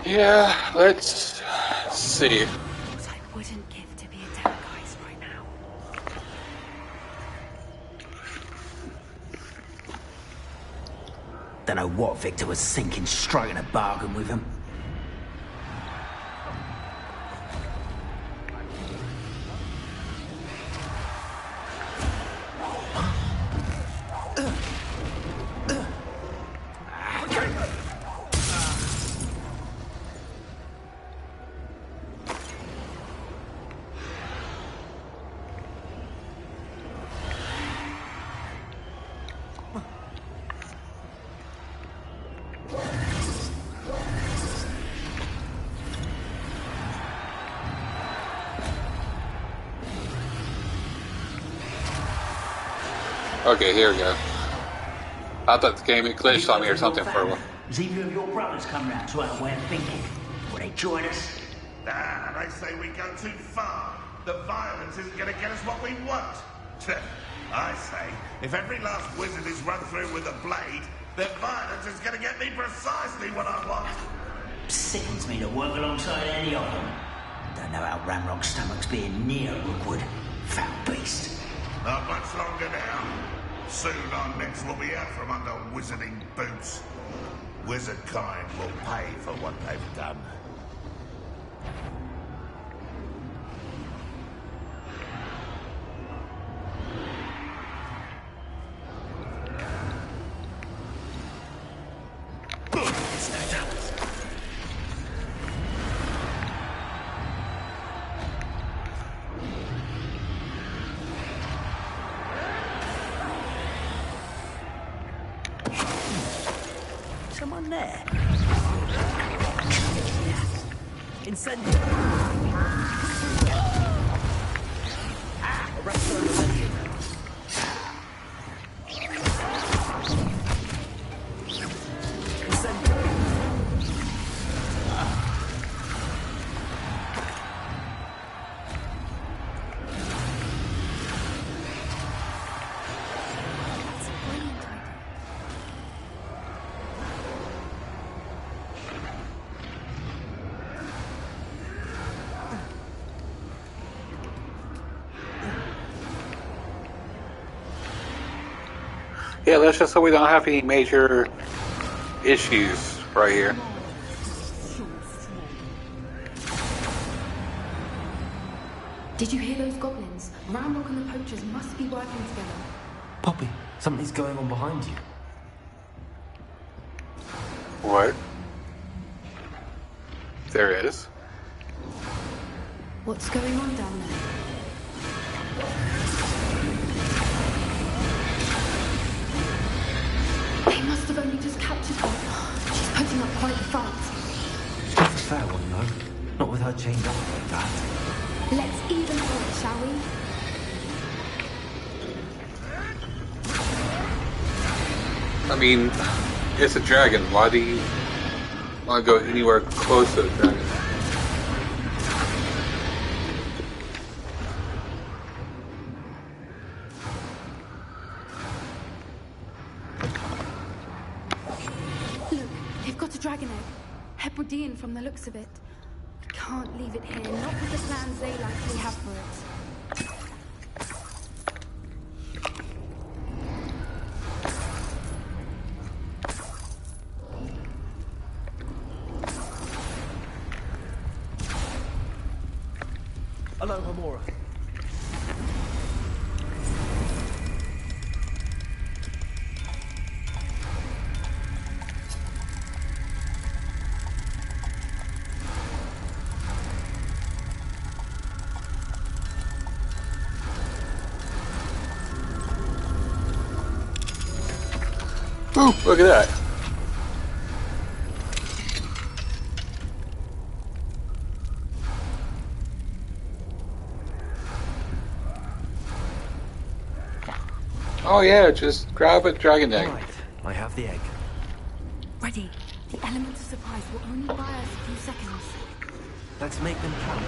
Yeah, let's see. What I wouldn't give to be a Demiguise right now. Don't know what Victor was thinking, striking a bargain with him. Okay, here we go. I thought the game had glitched on me or something for a while. Has either of your brothers come round to our way of thinking? Will they join us? Nah, they say we go too far. The violence isn't going to get us what we want. I say, if every last wizard is run through with a blade, then violence is going to get me precisely what I want. Sickens me to work alongside any of them. Don't know how Ramrock's stomach's being near Rookwood. Foul beast. Not much longer now. Soon our necks will be out from under wizarding boots. Wizard kind will pay for what they've done. Someone there. Incendio. Yeah, let's just so we don't have any major issues right here. Did you hear those goblins? Ramrock and the poachers must be working together. Poppy, something's going on behind you. What? There is. What's going on down there? They must have only just captured her. She's putting up quite a fight. That's a fair one, though. Not with her chained up like that. Let's even her, shall we? I mean, it's a dragon. Why do you want to go anywhere close to the dragon? Look, they've got a dragon egg. Hebridean from the looks of it. We can't leave it here, not with the plans they likely have for it. Hello, Hamora. Oh, look at that. Oh yeah, just grab a dragon egg. Right, I have the egg. Ready. The element of surprise will only buy us a few seconds. Let's make them count.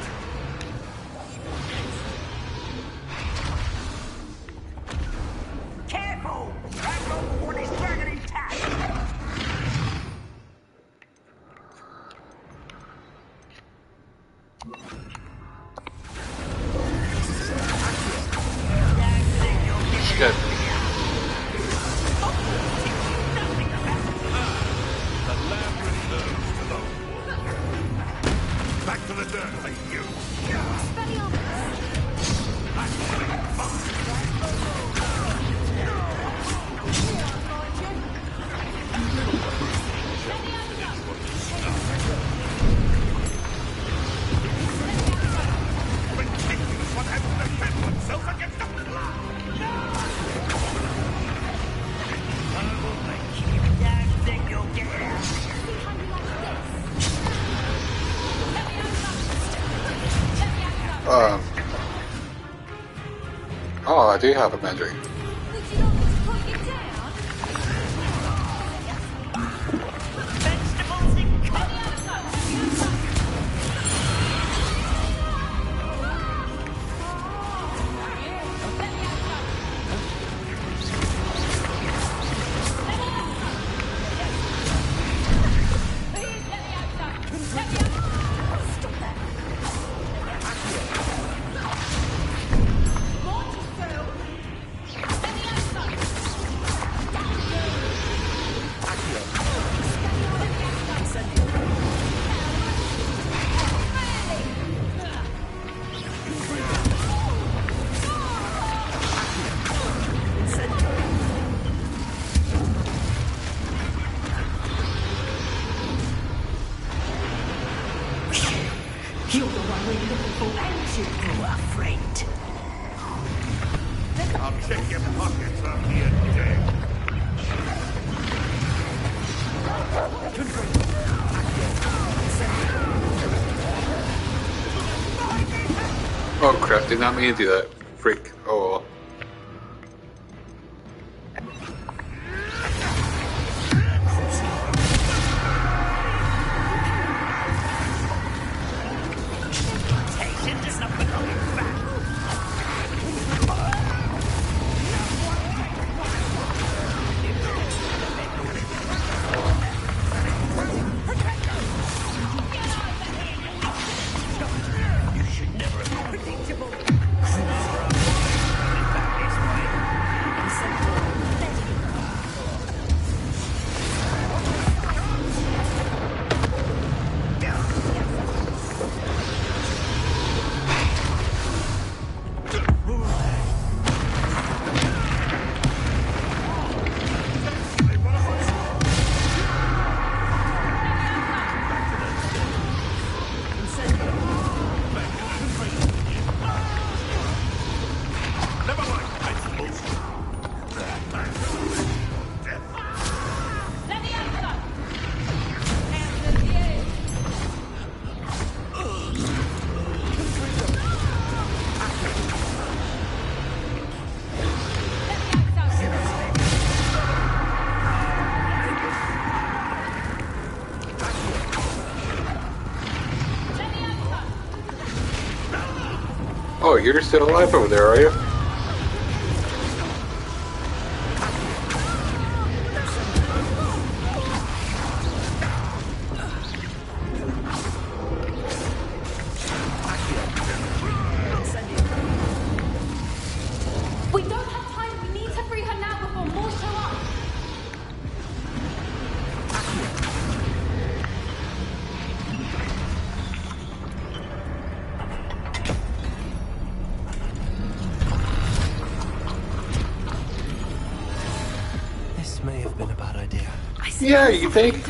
Careful! Ramrock is dragon intact! Good. Back to the dirt, hey, you! Ridiculous what happened to defend oneself against the flood! I will make you damn thing you'll get Oh, I do have a magic. You're the one we're looking for, ain't you, poor friend? I'll check your pockets after you're dead. Oh crap, did not mean to do that. Freak. Oh well. Oh, you're still alive over there, are you? We don't have time. We need to free her now before more show up. This may have been a bad idea. Yeah, you think?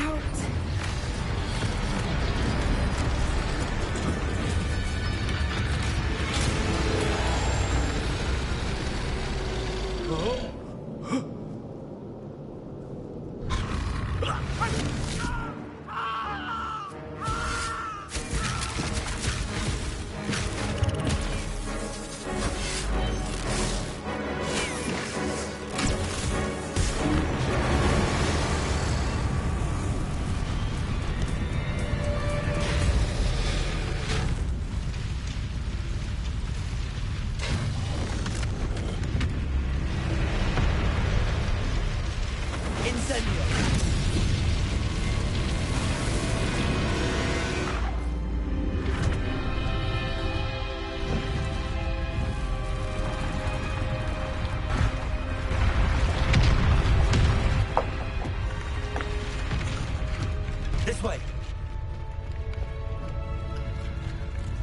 This way.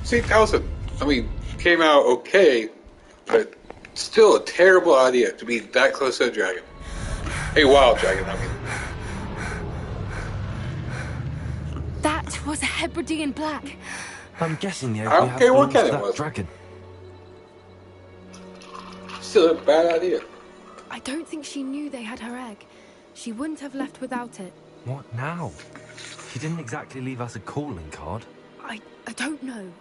See, Towson, I mean, came out okay, but still a terrible idea to be that close to a dragon. A wild dragon, I mean. That was a Hebridean black. I'm guessing the I don't care what kind it that was. dragon. Still a bad idea. I don't think she knew they had her egg. She wouldn't have left without it. What now? She didn't exactly leave us a calling card. I don't know.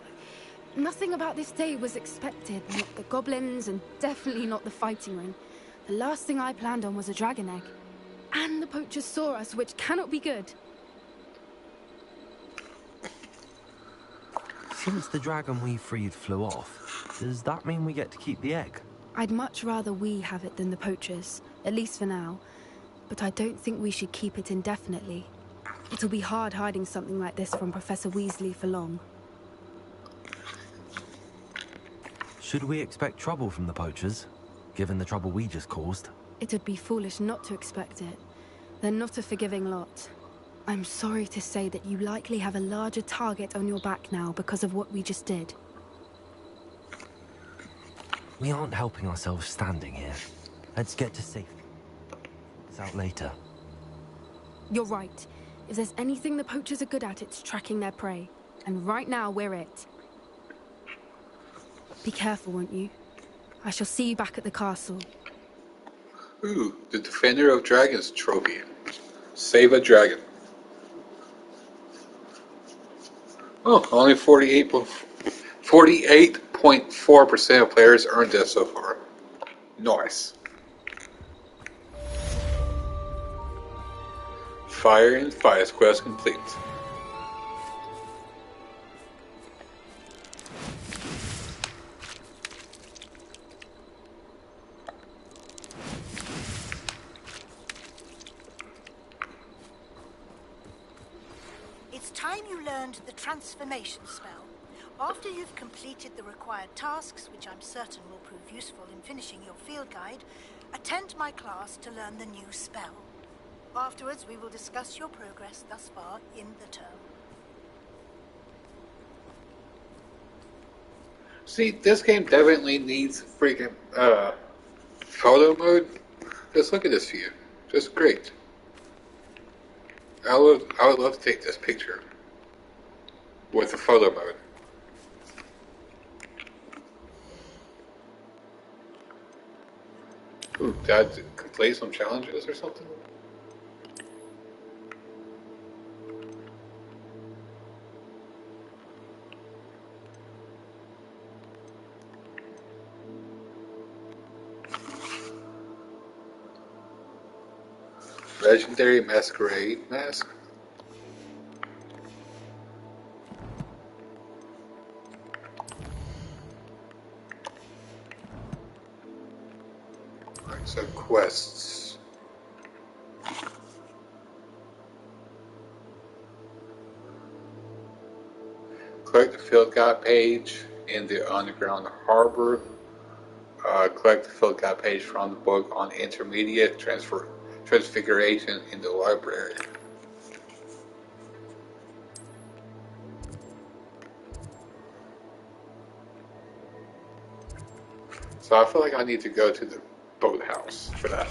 Nothing about this day was expected. Not the goblins, and definitely not the fighting ring. The last thing I planned on was a dragon egg. And the poachers saw us, which cannot be good. Since the dragon we freed flew off, does that mean we get to keep the egg? I'd much rather we have it than the poachers, at least for now. But I don't think we should keep it indefinitely. It'll be hard hiding something like this from Professor Weasley for long. Should we expect trouble from the poachers, given the trouble we just caused? It'd be foolish not to expect it. They're not a forgiving lot. I'm sorry to say that you likely have a larger target on your back now because of what we just did. We aren't helping ourselves standing here. Let's get to safety. It's out later. You're right. If there's anything the poachers are good at, it's tracking their prey. And right now, we're it. Be careful, won't you? I shall see you back at the castle. Ooh, the Defender of Dragons trophy. Save a dragon. Oh, only 48.4% of players earned this so far. Nice. Fire and Fire quest complete. It's time you learned the transformation spell. After you've completed the required tasks, which I'm certain will prove useful in finishing your field guide, attend my class to learn the new spell. Afterwards, we will discuss your progress thus far in the term. See, this game definitely needs freaking photo mode. Just look at this view. Just great. I would love to take this picture with the photo mode. Ooh, did I complete some challenges or something? Legendary Masquerade Mask. Alright, so quests. Collect the field guide page in the underground harbor. Collect the field guide page from the book on intermediate transfiguration in the library. So I feel like I need to go to the boathouse for that.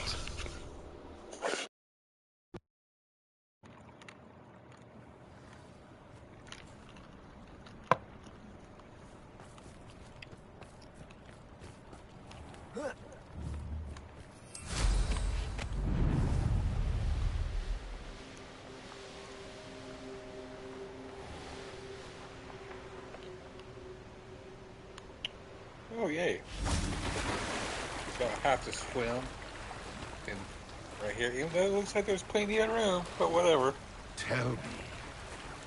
Oh yay! So I have to swim in right here, even though it looks like there's plenty of room, but whatever. Tell me.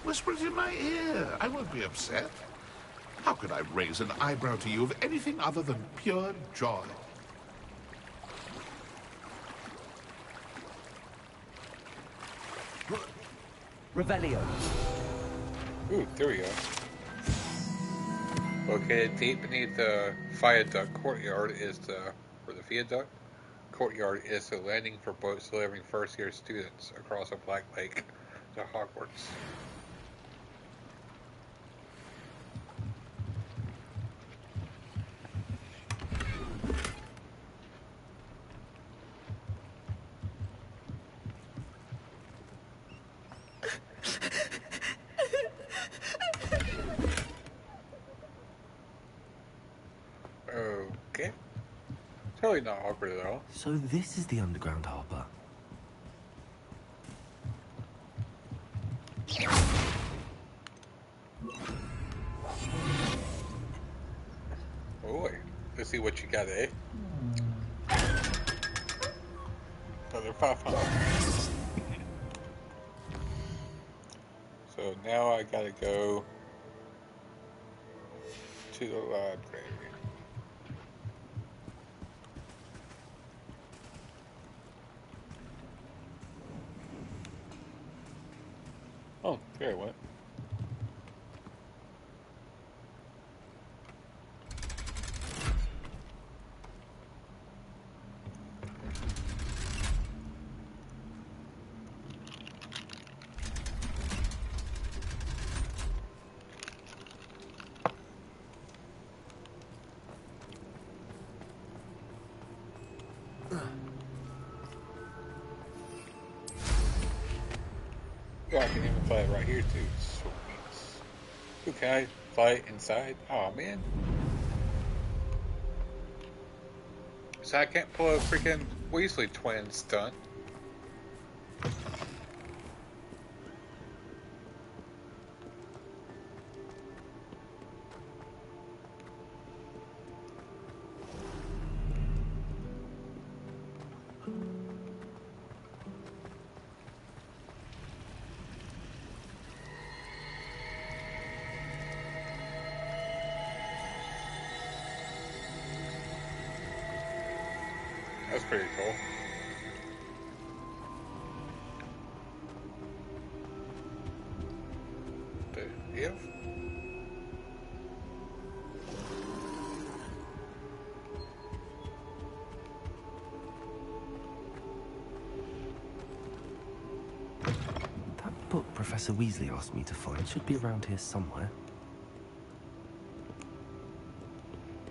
Whisper it in my ear. I won't be upset. How could I raise an eyebrow to you of anything other than pure joy? Revelio. Ooh, there we go. Located deep beneath the viaduct courtyard is the viaduct courtyard is the landing for boats delivering first-year students across a Black Lake to Hogwarts. Okay. Totally not awkward at all. So this is the underground harbor. Boy, let's see what you got, eh? Another 500. So now I gotta go to the library. Oh, there it went. Yeah, I can even play it right here too. Sweet. Who can I fight inside? Oh man. So I can't pull a freaking Weasley twin stunt. That's pretty cool. The if? That book Professor Weasley asked me to find should be around here somewhere.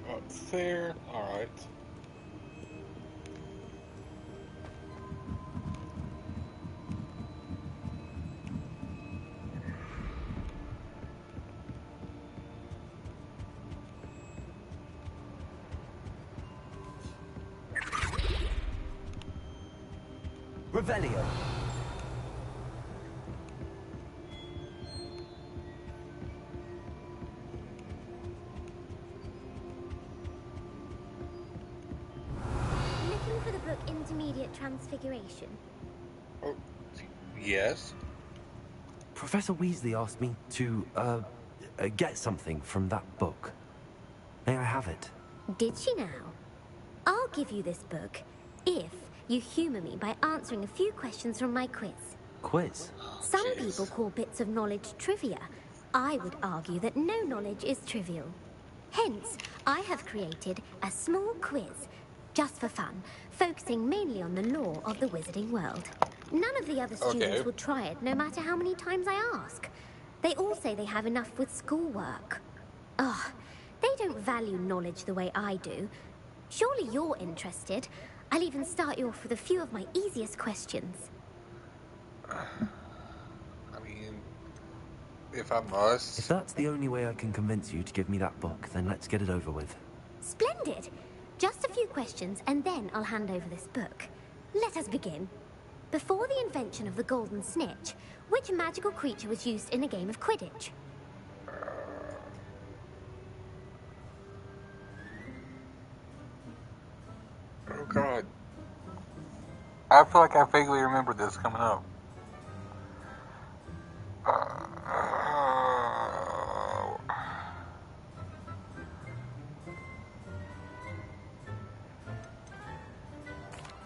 Up there. Alright. Revelio. Looking for the book Intermediate Transfiguration? Oh, yes. Professor Weasley asked me to, get something from that book. May I have it? Did she now? I'll give you this book if you humour me by answering a few questions from my quiz. Quiz? Some people call bits of knowledge trivia. I would argue that no knowledge is trivial. Hence, I have created a small quiz, just for fun, focusing mainly on the lore of the wizarding world. None of the other students will try it, no matter how many times I ask. They all say they have enough with schoolwork. Ugh, they don't value knowledge the way I do. Surely you're interested. I'll even start you off with a few of my easiest questions. I mean, if I must. If that's the only way I can convince you to give me that book, then let's get it over with. Splendid! Just a few questions, and then I'll hand over this book. Let us begin. Before the invention of the golden snitch, which magical creature was used in a game of Quidditch? Oh god. I feel like I vaguely remember this coming up.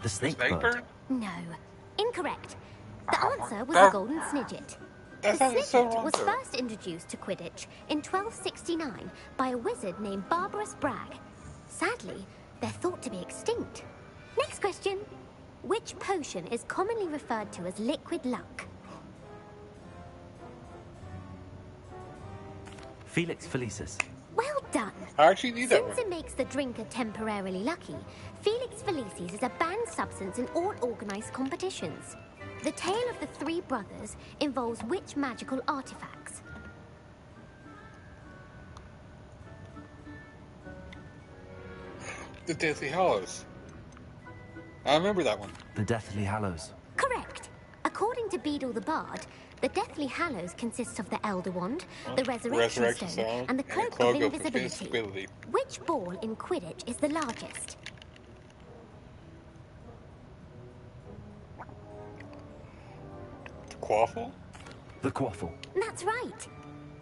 The snake bird? No. Incorrect. The answer was the golden snidget. The snidget was first introduced to Quidditch in 1269 by a wizard named Barbarous Bragg. Sadly, they're thought to be extinct. Next question. Which potion is commonly referred to as liquid luck? Felix Felicis. Well done. I actually need that Since it makes the drinker temporarily lucky, Felix Felicis is a banned substance in all organised competitions. The tale of the three brothers involves which magical artifacts? The Deathly Hallows. I remember that one. The Deathly Hallows. Correct. According to Beadle the Bard, the Deathly Hallows consists of the Elder Wand, the Resurrection Stone, and the Cloak of Invisibility. Which ball in Quidditch is the largest? The Quaffle? The Quaffle. That's right.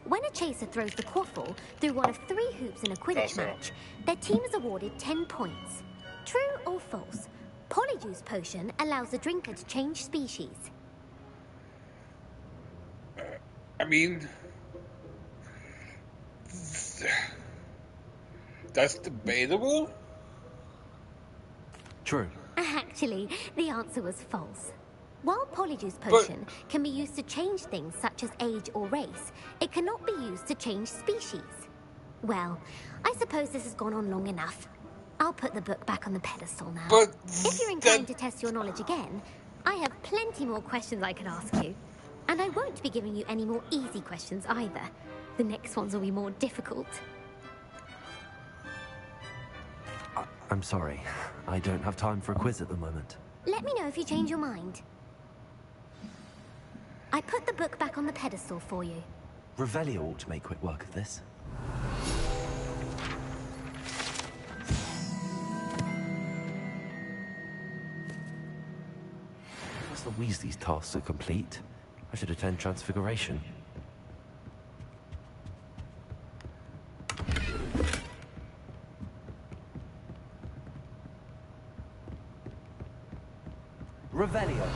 When a chaser throws the quaffle through one of 3 hoops in a Quidditch match, their team is awarded 10 points. True or false? Polyjuice potion allows the drinker to change species. I mean, that's debatable. True. Actually, the answer was false. While Polyjuice potion can be used to change things such as age or race, it cannot be used to change species. Well, I suppose this has gone on long enough. I'll put the book back on the pedestal now. But if you're inclined to test your knowledge again, I have plenty more questions I could ask you. And I won't be giving you any more easy questions either. The next ones will be more difficult. I'm sorry. I don't have time for a quiz at the moment. Let me know if you change your mind. I put the book back on the pedestal for you. Revelio ought to make quick work of this. As the Weasley's tasks are complete, I should attend Transfiguration. Revelio.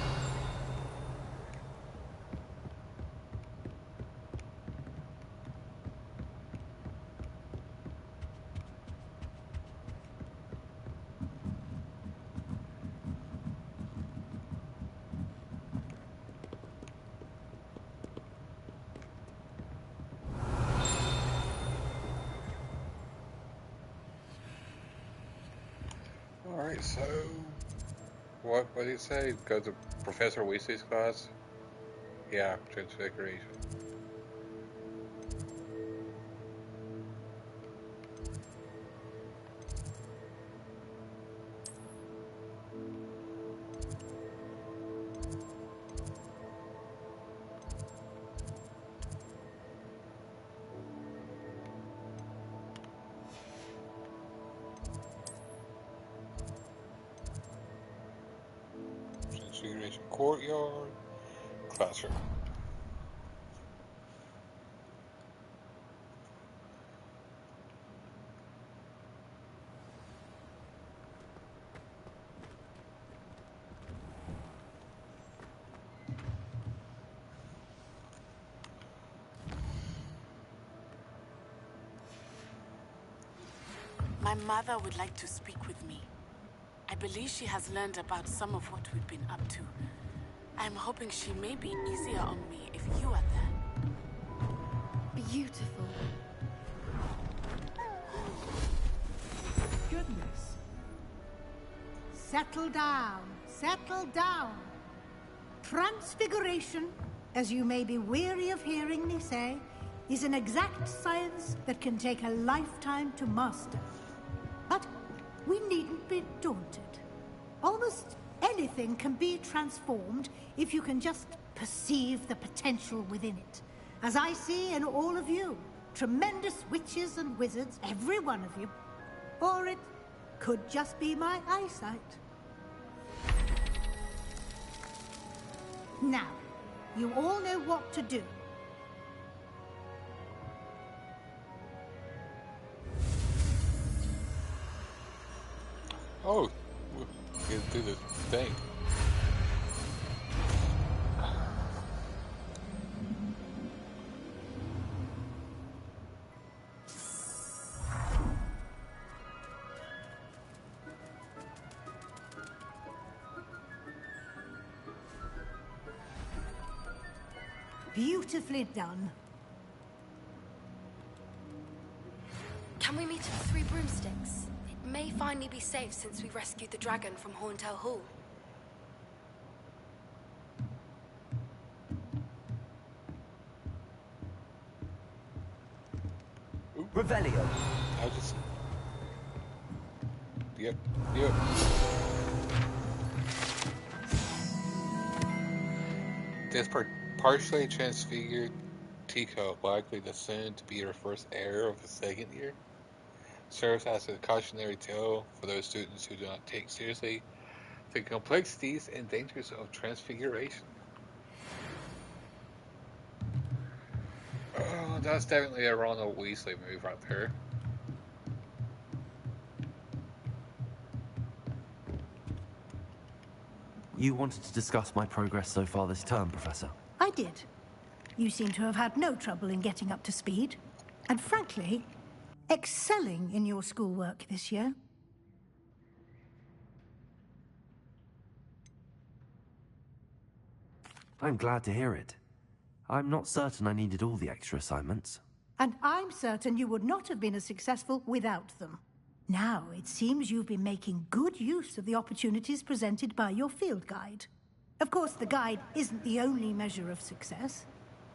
Alright, so what did he say? Go to Professor Weasley's class? Yeah, Transfiguration. Transfiguration Courtyard, classroom. My mother would like to speak with me. I believe she has learned about some of what we've been up to. I'm hoping she may be easier on me if you are there. Beautiful. Goodness. Settle down. Settle down. Transfiguration, as you may be weary of hearing me say, is an exact science that can take a lifetime to master. But we needn't be daunted. Almost anything can be transformed if you can just perceive the potential within it. As I see in all of you, tremendous witches and wizards, every one of you. Or it could just be my eyesight. Now, you all know what to do. Oh, we can do the thing. Beautifully done. Can we meet at the Three Broomsticks? It may finally be safe since we rescued the dragon from Horntail Hall. Revelio. I just... Yep. This partially transfigured Tico, likely descended to be her first heir of the second year, serves as a cautionary tale for those students who do not take seriously the complexities and dangers of transfiguration. Oh, that's definitely a Ronald Weasley move right there. You wanted to discuss my progress so far this term, Professor? I did. You seem to have had no trouble in getting up to speed. And frankly, excelling in your schoolwork this year. I'm glad to hear it. I'm not certain I needed all the extra assignments. And I'm certain you would not have been as successful without them. Now, it seems you've been making good use of the opportunities presented by your field guide. Of course, the guide isn't the only measure of success.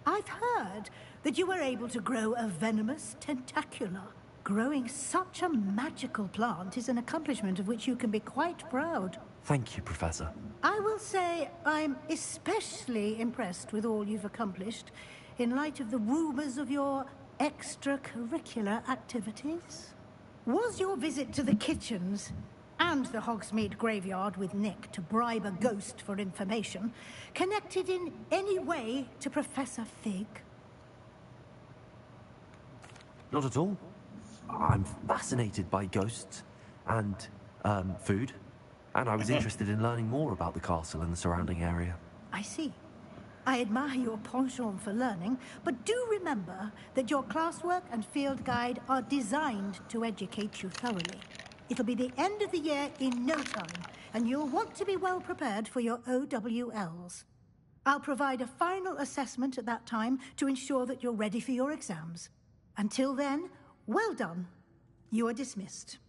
I've heard that you were able to grow a venomous tentacula. Growing such a magical plant is an accomplishment of which you can be quite proud. Thank you, Professor. I will say I'm especially impressed with all you've accomplished in light of the rumors of your extracurricular activities. Was your visit to the kitchens and the Hogsmeade graveyard with Nick to bribe a ghost for information connected in any way to Professor Fig? Not at all. I'm fascinated by ghosts and food, and I was interested in learning more about the castle and the surrounding area. I see. I admire your penchant for learning, but do remember that your classwork and field guide are designed to educate you thoroughly. It'll be the end of the year in no time, and you'll want to be well prepared for your OWLs. I'll provide a final assessment at that time to ensure that you're ready for your exams. Until then, well done. You are dismissed.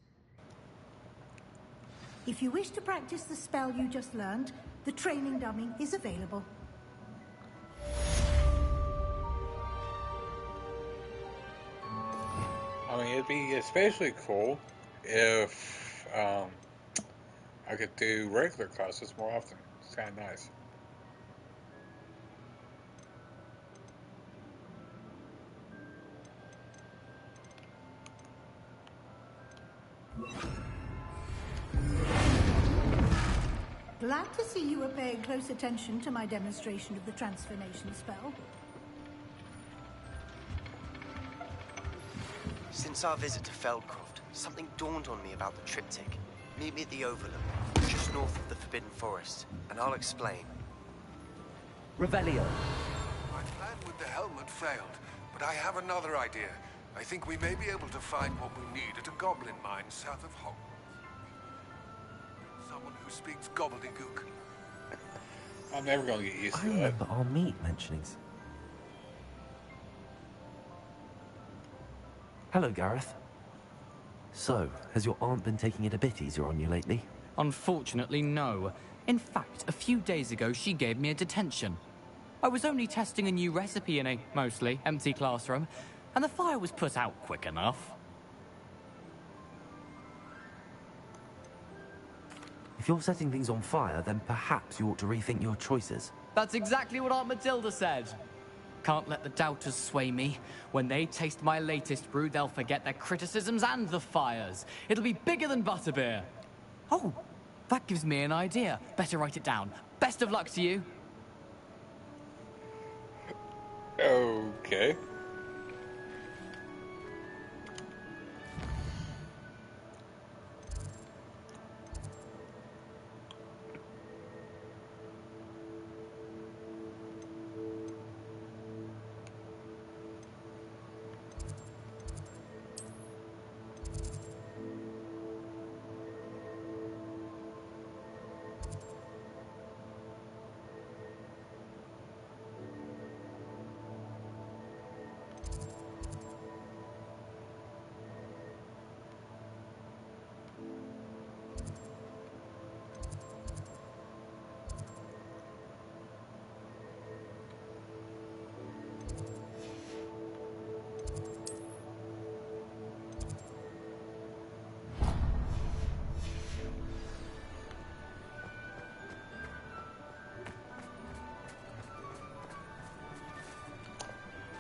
If you wish to practice the spell you just learned, the training dummy is available. I mean, it'd be especially cool if I could do regular classes more often. It's kind of nice. Glad to see you were paying close attention to my demonstration of the transformation spell. Since our visit to Feldcroft, something dawned on me about the triptych. Meet me at the Overlook, just north of the Forbidden Forest, and I'll explain. Revelio. My plan with the helmet failed, but I have another idea. I think we may be able to find what we need at a goblin mine south of Hogwarts. Someone who speaks gobbledygook. I'm never going to get used to that. I remember our meet mentioning. Hello, Gareth. So, has your aunt been taking it a bit easier on you lately? Unfortunately, no. In fact, a few days ago, she gave me a detention. I was only testing a new recipe in a mostly empty classroom, and the fire was put out quick enough. If you're setting things on fire, then perhaps you ought to rethink your choices. That's exactly what Aunt Matilda said. Can't let the doubters sway me. When they taste my latest brew, they'll forget their criticisms and the fires. It'll be bigger than butterbeer. Oh, that gives me an idea. Better write it down. Best of luck to you. Okay.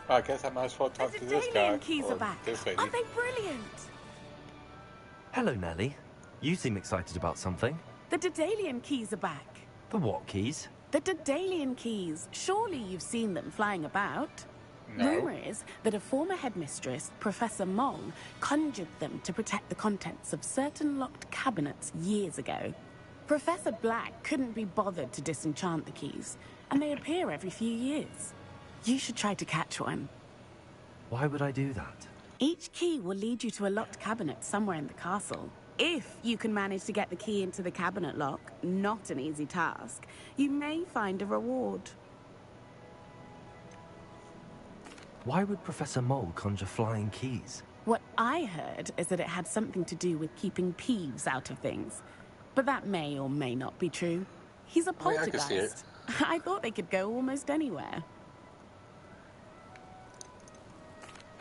I guess I might as well talk to this guy. Keys are back. This lady. Aren't they brilliant? Hello, Nellie. You seem excited about something. The Daedalian keys are back. The what keys? The Daedalian keys. Surely you've seen them flying about. No. Rumor is that a former headmistress, Professor Mong, conjured them to protect the contents of certain locked cabinets years ago. Professor Black couldn't be bothered to disenchant the keys, and they appear every few years. You should try to catch one. Why would I do that? Each key will lead you to a locked cabinet somewhere in the castle. If you can manage to get the key into the cabinet lock, not an easy task, you may find a reward. Why would Professor Mole conjure flying keys? What I heard is that it had something to do with keeping Peeves out of things. But that may or may not be true. He's a poltergeist. I can see it. I thought they could go almost anywhere.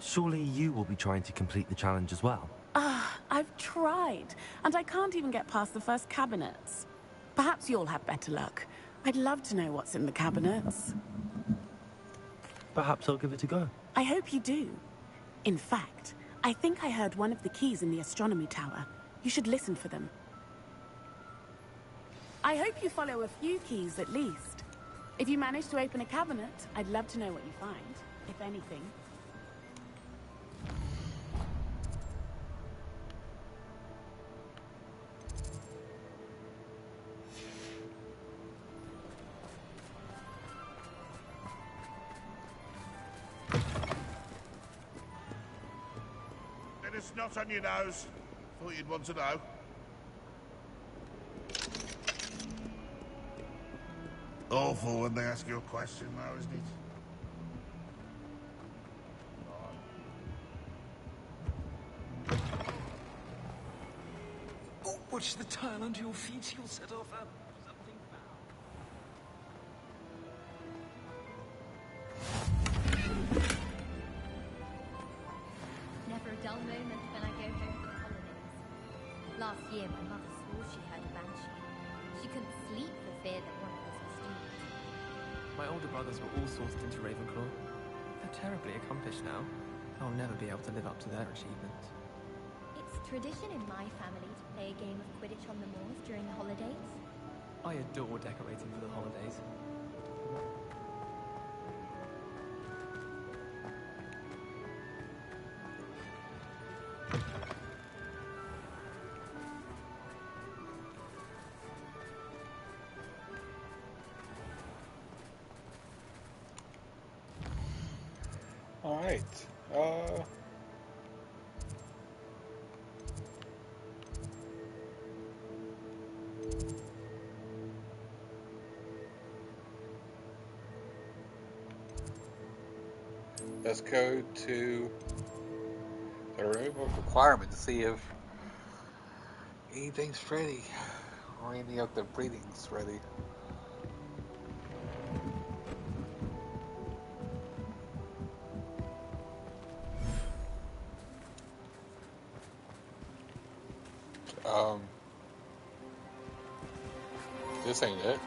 Surely you will be trying to complete the challenge as well. I've tried, and I can't even get past the first cabinets. Perhaps you'll have better luck. I'd love to know what's in the cabinets. Perhaps I'll give it a go. I hope you do. In fact, I think I heard one of the keys in the astronomy tower. You should listen for them. I hope you follow a few keys at least. If you manage to open a cabinet, I'd love to know what you find, if anything. Bit of snot on your nose. Thought you'd want to know. Awful when they ask you a question, though, isn't it? Oh, watch the tile under your feet. You'll set off something Never a dull moment when I go home for the holidays. Last year, my mother swore she heard a banshee. She couldn't sleep for fear that one of us was doomed. My older brothers were all sorted into Ravenclaw. They're terribly accomplished now. I'll never be able to live up to their achievements. It's tradition in my family to play a game of Quidditch on the moors during the holidays. I adore decorating for the holidays. All right. Let's go to the room of requirement to see if anything's ready or any of the breedings ready. This ain't it.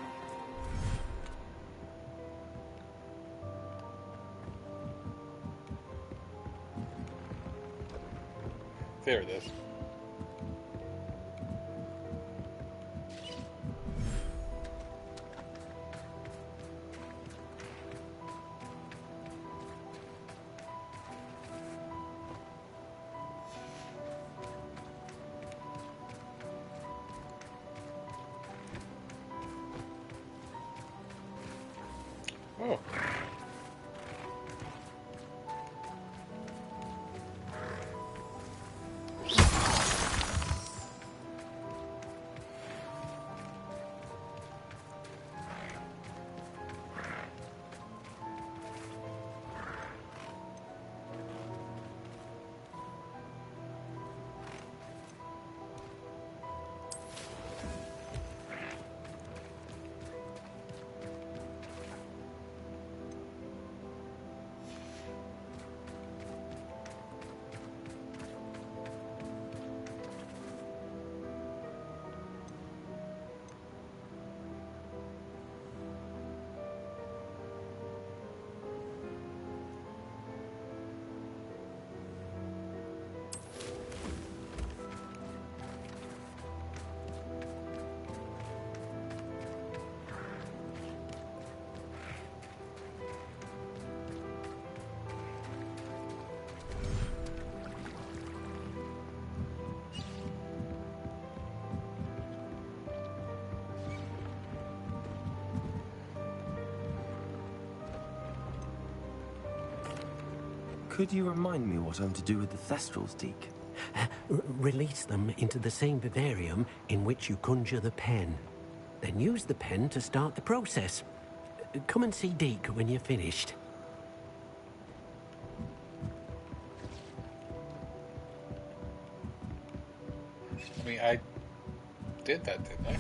There it is. Oh. Could you remind me what I'm to do with the Thestrals, Deke? Release them into the same vivarium in which you conjure the pen. Then use the pen to start the process. Come and see Deke when you're finished. I mean, I did that, didn't I?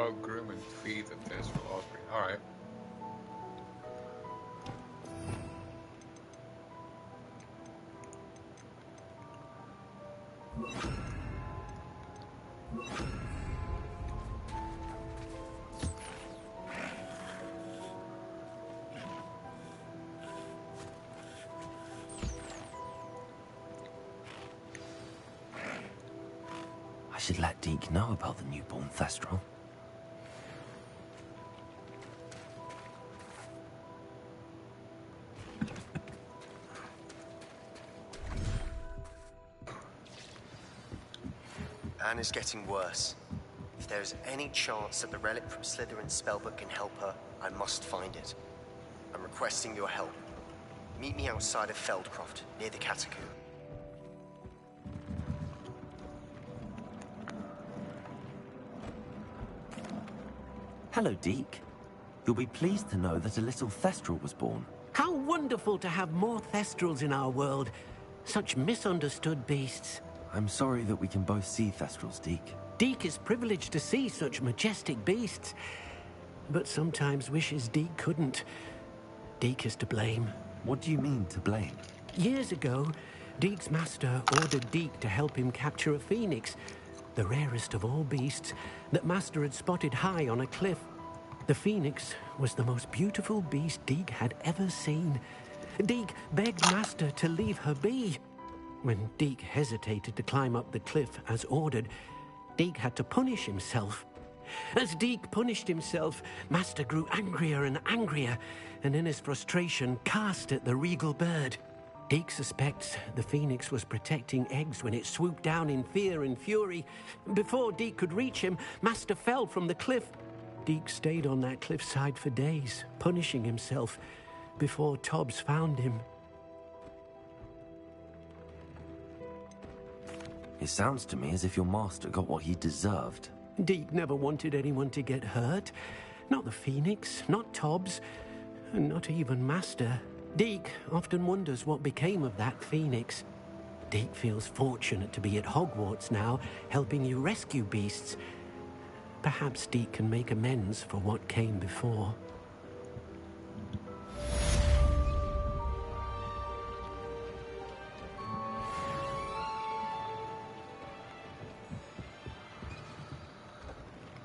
Follow, groom, and feed the Thestral offspring. Alright. I should let Deke know about the newborn Thestral. Anne is getting worse. If there is any chance that the relic from Slytherin's spellbook can help her, I must find it. I'm requesting your help. Meet me outside of Feldcroft, near the catacomb. Hello, Deke. You'll be pleased to know that a little Thestral was born. How wonderful to have more Thestrals in our world. Such misunderstood beasts. I'm sorry that we can both see Thestrals, Deke. Deke is privileged to see such majestic beasts, but sometimes wishes Deke couldn't. Deke is to blame. What do you mean, to blame? Years ago, Deke's master ordered Deke to help him capture a phoenix, the rarest of all beasts, that master had spotted high on a cliff. The phoenix was the most beautiful beast Deke had ever seen. Deke begged master to leave her be. When Deke hesitated to climb up the cliff as ordered, Deke had to punish himself. As Deke punished himself, master grew angrier and angrier, and in his frustration cast at the regal bird. Deke suspects the phoenix was protecting eggs when it swooped down in fear and fury. Before Deke could reach him, master fell from the cliff. Deke stayed on that cliffside for days, punishing himself, before Tobbs found him. It sounds to me as if your master got what he deserved. Deke never wanted anyone to get hurt. Not the phoenix, not Tobbs, and not even master. Deke often wonders what became of that phoenix. Deke feels fortunate to be at Hogwarts now, helping you rescue beasts. Perhaps Deke can make amends for what came before.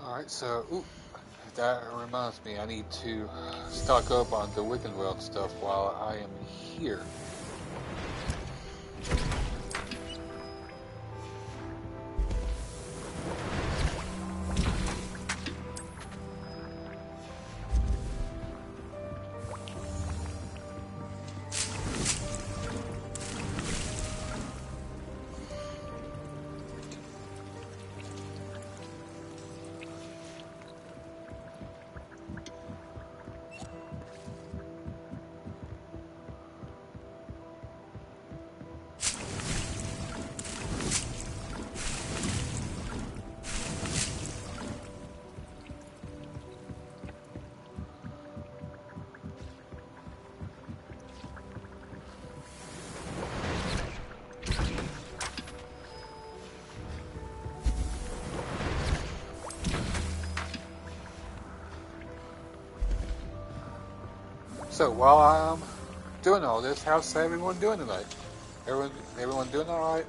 Alright, so, that reminds me, I need to stock up on the Wickenweld stuff while I am here. So while I'm doing all this, how's everyone doing tonight? Everyone doing all right?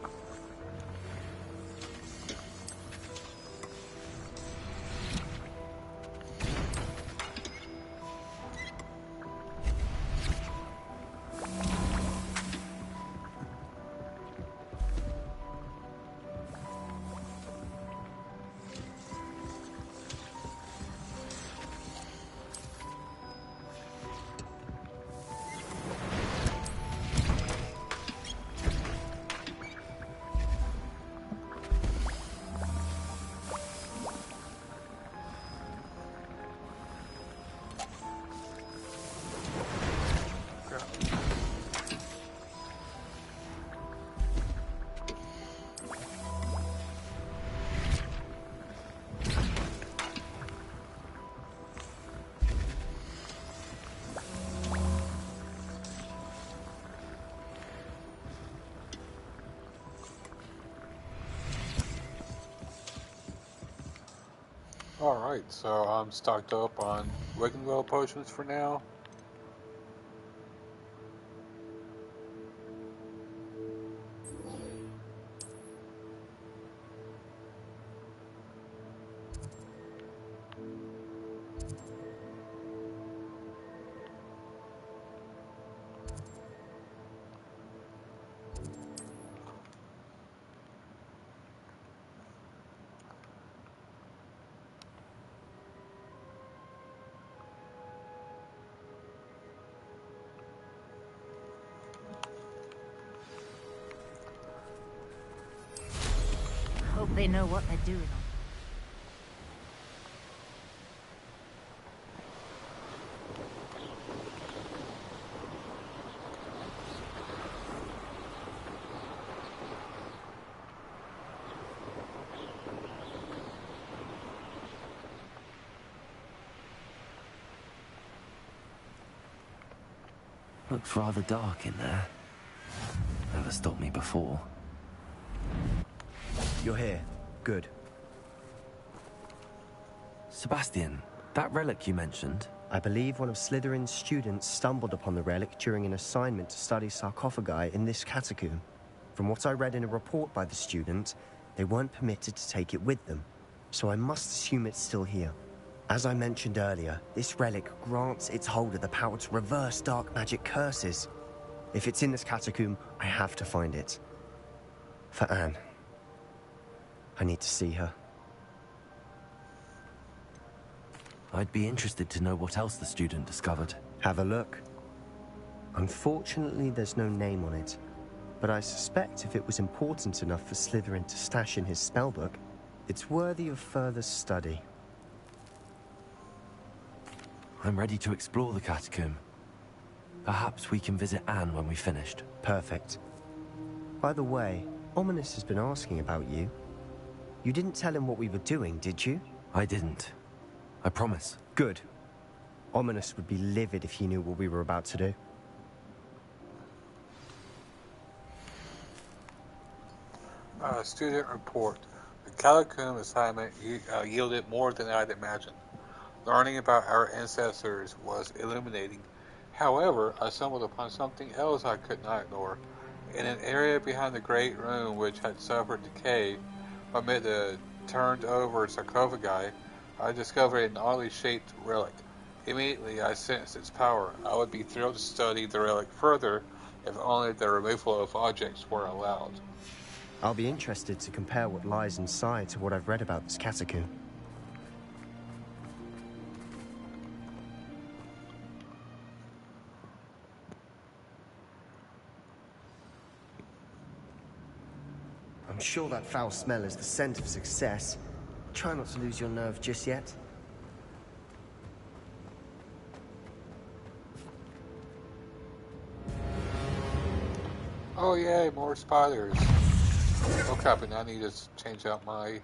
Alright, so I'm stocked up on Wiggenwell potions for now. Hope they know what they're doing. Looks rather dark in there. Never stopped me before. You're here. Good. Sebastian, that relic you mentioned? I believe one of Slytherin's students stumbled upon the relic during an assignment to study sarcophagi in this catacomb. From what I read in a report by the student, they weren't permitted to take it with them, so I must assume it's still here. As I mentioned earlier, this relic grants its holder the power to reverse dark magic curses. If it's in this catacomb, I have to find it. For Anne. I need to see her. I'd be interested to know what else the student discovered. Have a look. Unfortunately, there's no name on it, but I suspect if it was important enough for Slytherin to stash in his spellbook, it's worthy of further study. I'm ready to explore the catacomb. Perhaps we can visit Anne when we've finished. Perfect. By the way, Ominous has been asking about you. You didn't tell him what we were doing, did you? I didn't. I promise. Good. Ominous would be livid if he knew what we were about to do. Student report. The catacomb assignment yielded more than I'd imagined. Learning about our ancestors was illuminating. However, I stumbled upon something else I could not ignore. In an area behind the great room which had suffered decay amid the turned-over sarcophagi, I discovered an oddly shaped relic. Immediately, I sensed its power. I would be thrilled to study the relic further if only the removal of objects were allowed. I'll be interested to compare what lies inside to what I've read about this catacomb. I'm sure that foul smell is the scent of success. Try not to lose your nerve just yet. Oh yay, more spiders. Oh crap, and I need to change out my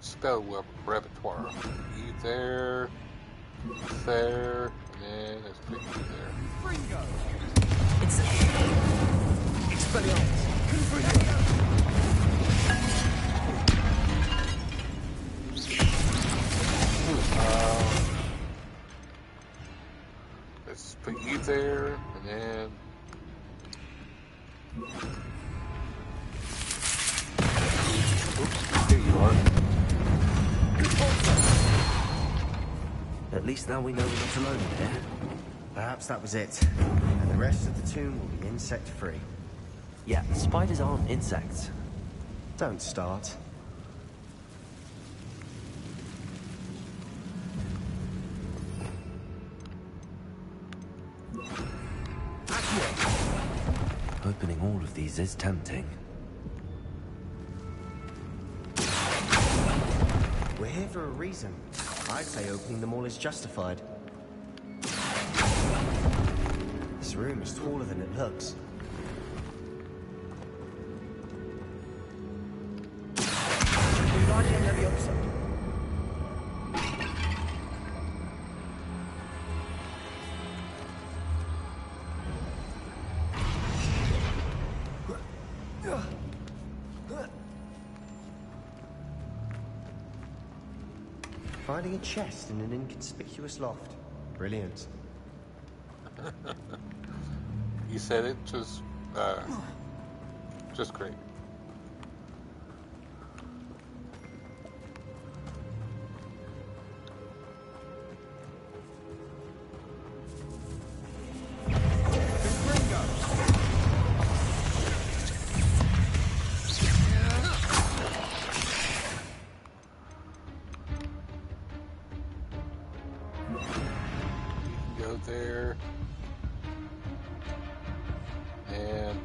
spell repertoire. E there, and then let's put E there. Fringo! It's Expelliarmus! Let's put you there, and then... Oops, there you are. At least now we know we're not alone here. Perhaps that was it. And the rest of the tomb will be insect-free. Yeah, spiders aren't insects. Don't start. Opening all of these is tempting. We're here for a reason. I'd say opening them all is justified. This room is taller than it looks. Finding a chest in an inconspicuous loft. Brilliant. You said it, just great. Go there. And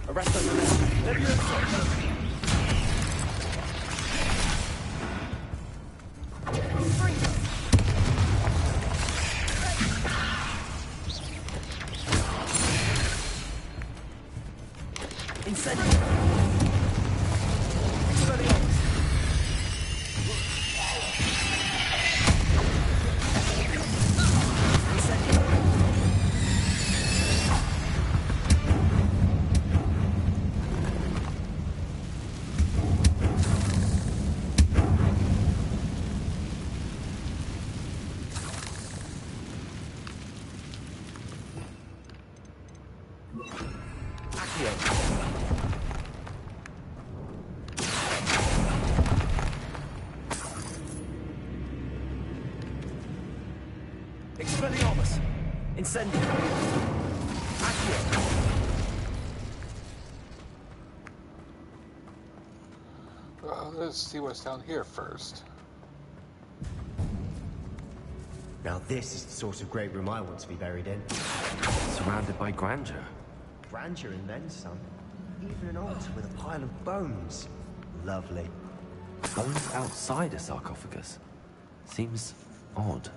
arrest us. Expelliarmus! Incendio! Accio! well, let's see what's down here first. Now this is the sort of great room I want to be buried in. Surrounded by grandeur. Grandeur and then some. Even an altar with a pile of bones. Lovely. Bones outside a sarcophagus. Seems odd.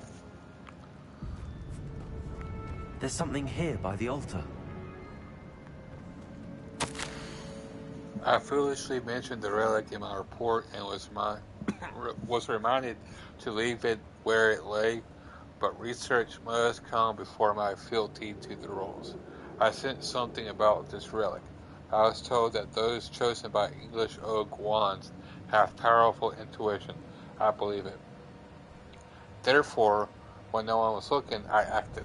There's something here by the altar. I foolishly mentioned the relic in my report and was reminded to leave it where it lay, but research must come before my fealty to the rules. I sensed something about this relic. I was told that those chosen by English oak wands have powerful intuition. I believe it. Therefore, when no one was looking, I acted.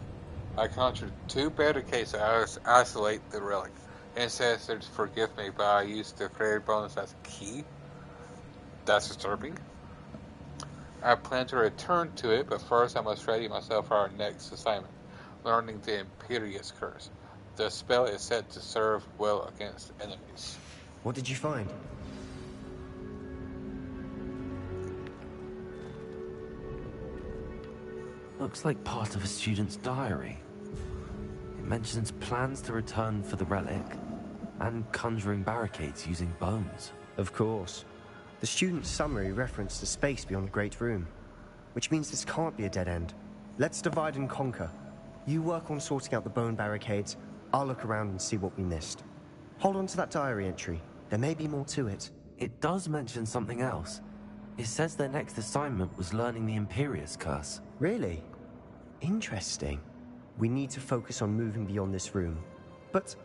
I conjured 2 barricades to isolate the relic. Ancestors forgive me, but I used the created bones as a key. That's disturbing. I plan to return to it, but first I must ready myself for our next assignment, learning the Imperious Curse. The spell is said to serve well against enemies. What did you find? Looks like part of a student's diary. It mentions plans to return for the relic and conjuring barricades using bones. Of course. The student's summary referenced a space beyond the Great Room, which means this can't be a dead end. Let's divide and conquer. You work on sorting out the bone barricades. I'll look around and see what we missed. Hold on to that diary entry. There may be more to it. It does mention something else. It says their next assignment was learning the Imperious Curse. Really? Interesting. We need to focus on moving beyond this room. But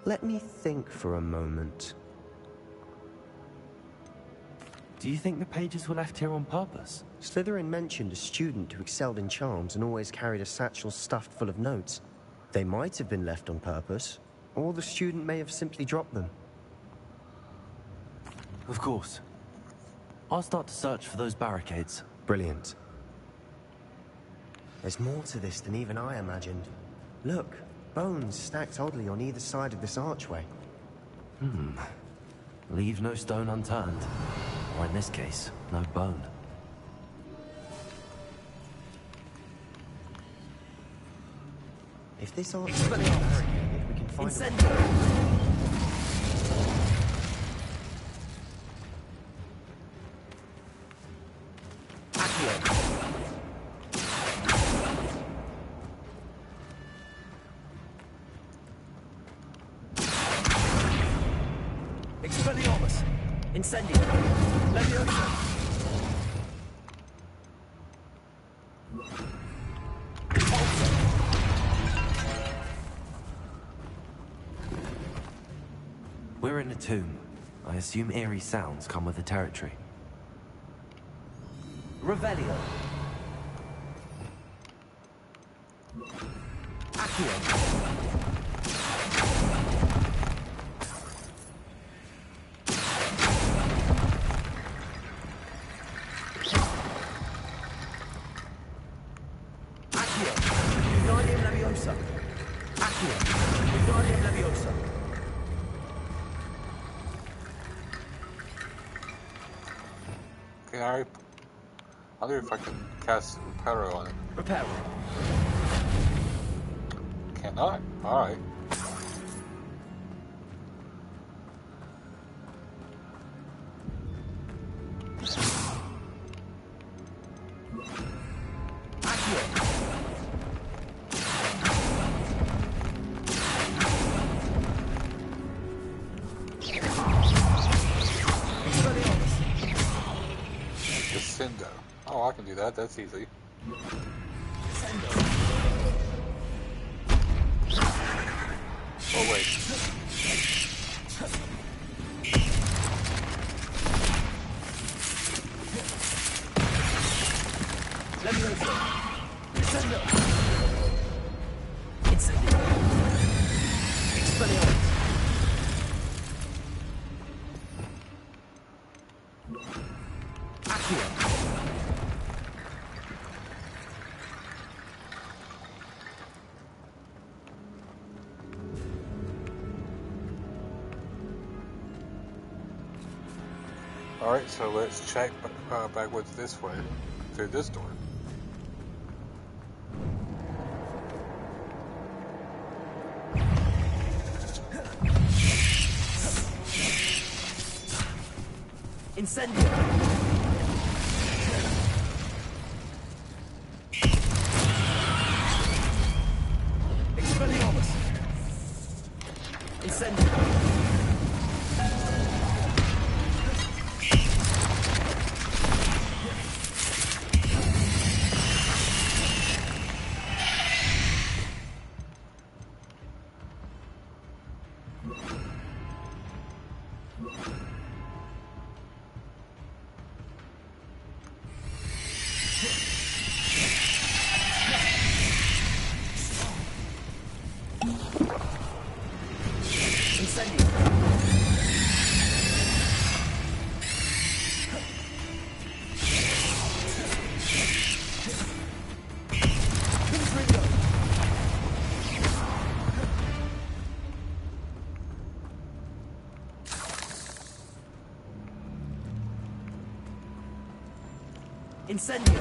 let me think for a moment. Do you think the pages were left here on purpose? Slytherin mentioned a student who excelled in charms and always carried a satchel stuffed full of notes. They might have been left on purpose, or the student may have simply dropped them. Of course. I'll start to search for those barricades. Brilliant. There's more to this than even I imagined. Look, bones stacked oddly on either side of this archway. Leave no stone unturned. Or in this case, no bone. If this archway is barricaded, we can find Expelliarmus! Incendio! Leviosa! We're in a tomb. I assume eerie sounds come with the territory. Revelio. Accio. I wonder if I can cast Reparo on it. Reparo. Cannot? Alright. Oh, I can do that. That's easy. Oh, wait. Alright, so let's check backwards this way, through this door. Incendio! Expelliarmus! Incendio! Incendio!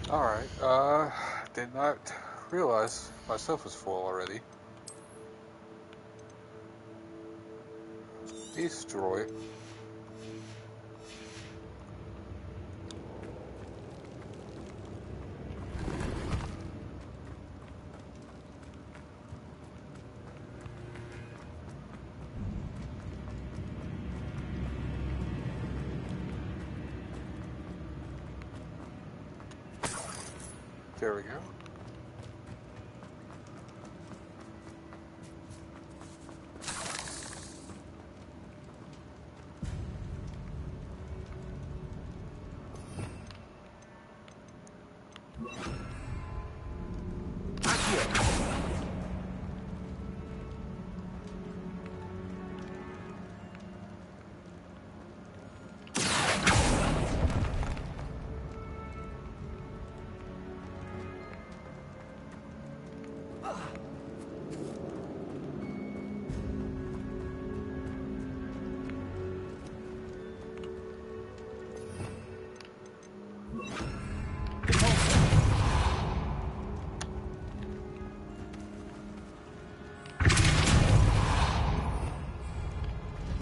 Alright, did not realize my stuff was full already. Destroy. There we go.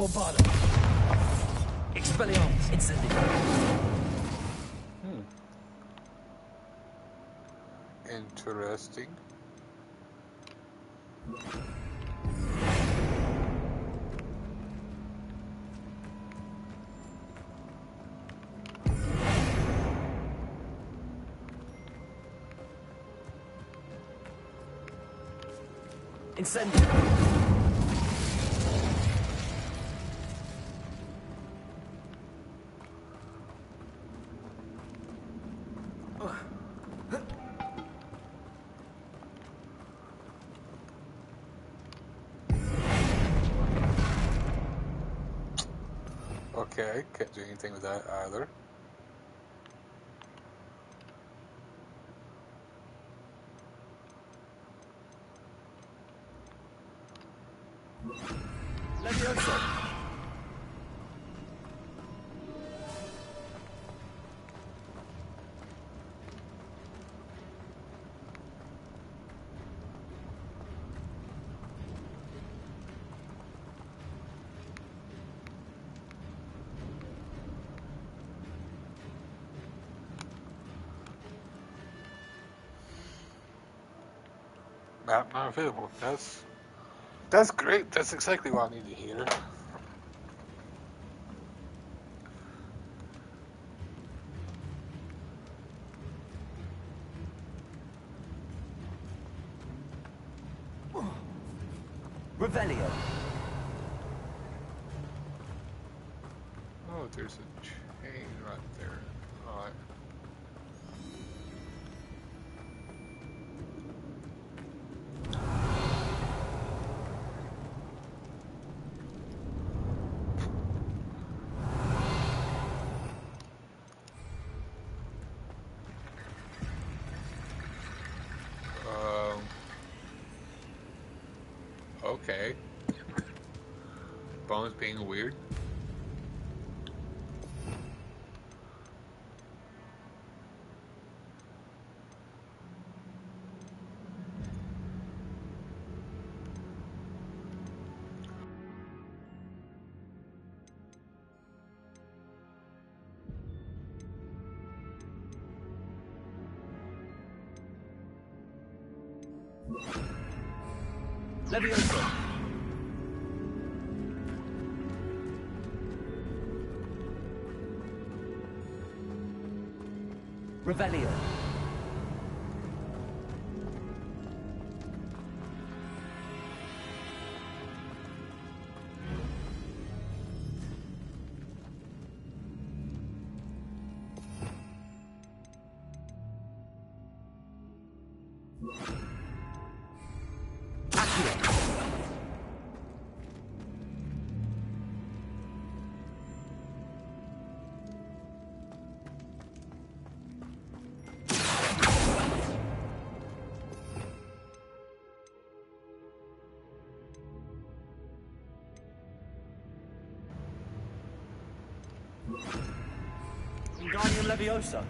Bombarda. Expelliarmus. Incendio. Interesting. Incendiary! Okay, can't do anything with that either. Leviosa! Map not available. That's great. That's exactly what I need to hear. Revelio! Oh, there's a chain right there. Alright. Okay. Bones being weird. Leviosa! Revelio! Wingardium Leviosa!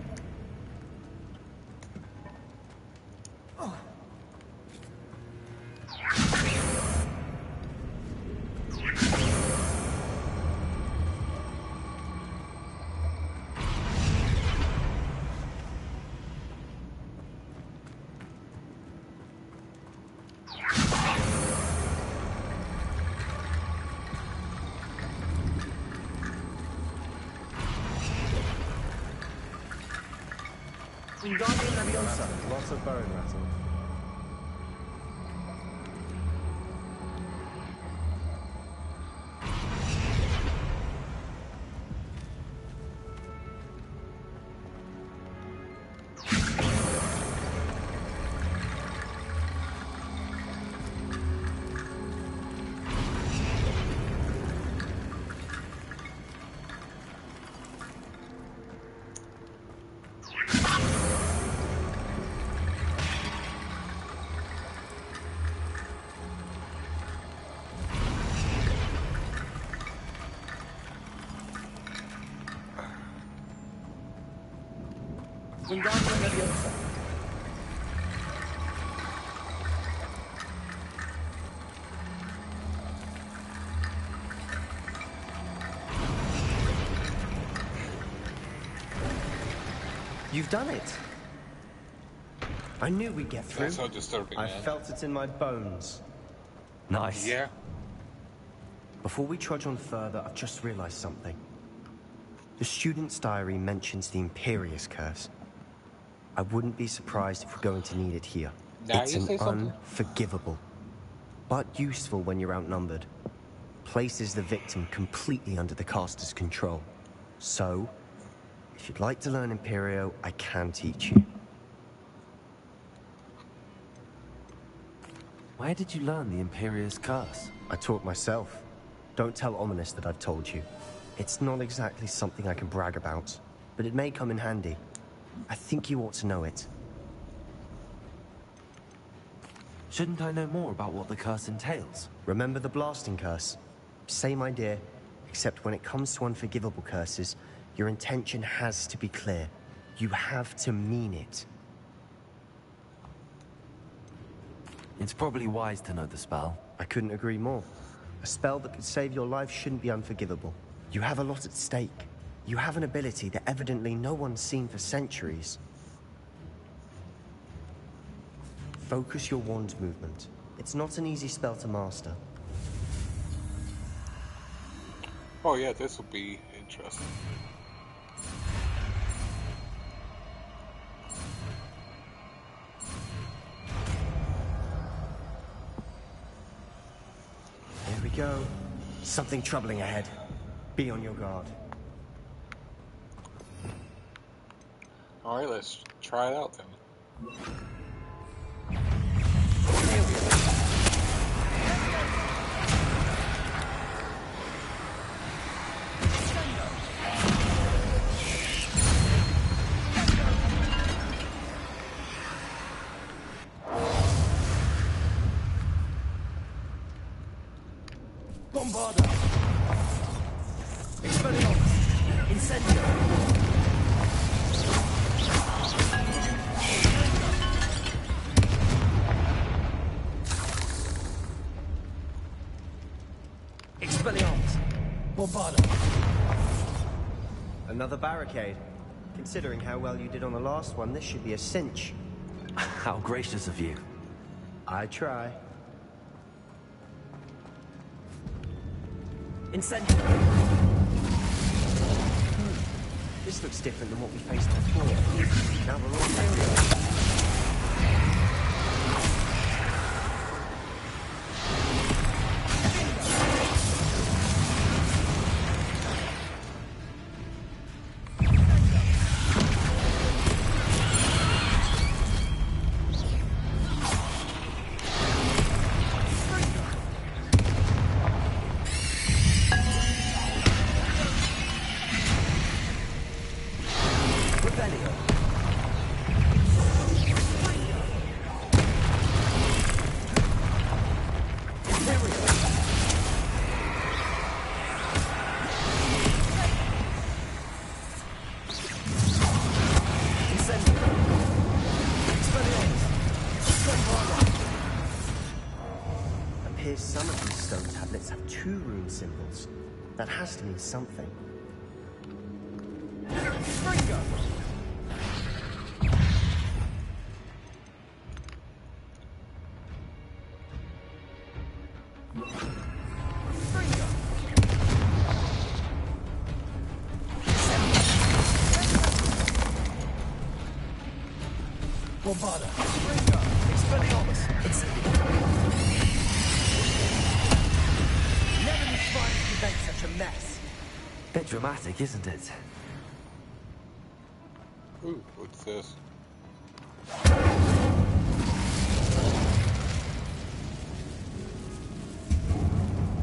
Wingardium Leviosa! Lots of bone rattle. Wingardium Leviosa! You've done it! I knew we'd get through. That's so disturbing, I man. felt it in my bones. Nice. Yeah. Before we trudge on further, I've just realized something. The student's diary mentions the Imperious Curse. I wouldn't be surprised if we're going to need it here. Now It's you an say something. unforgivable but useful when you're outnumbered. Places the victim completely under the caster's control. So, if you'd like to learn Imperio, I can teach you. Where did you learn the Imperious Curse? I taught myself. Don't tell Ominous that I've told you. It's not exactly something I can brag about, but it may come in handy. I think you ought to know it. Shouldn't I know more about what the curse entails? Remember the blasting curse? Same idea, except when it comes to unforgivable curses, your intention has to be clear. You have to mean it. It's probably wise to know the spell. I couldn't agree more. A spell that could save your life shouldn't be unforgivable. You have a lot at stake. You have an ability that evidently no one's seen for centuries. Focus your wand movement. It's not an easy spell to master. Oh yeah, this will be interesting. Here we go. Something troubling ahead. Be on your guard. Alright, let's try it out then. Bombarda! Expelliarmus! Incendio! Expelliarmus! Bombarda! Another barricade. Considering how well you did on the last one, this should be a cinch. How gracious of you. I try. Incendio! This looks different than what we faced before. Now we're all failure. Some of these stone tablets have 2 rune symbols. That has to mean something. Bombarda! Expelliarmus! Never knew shrines could make such a mess. Bit dramatic, isn't it? Ooh, what's this?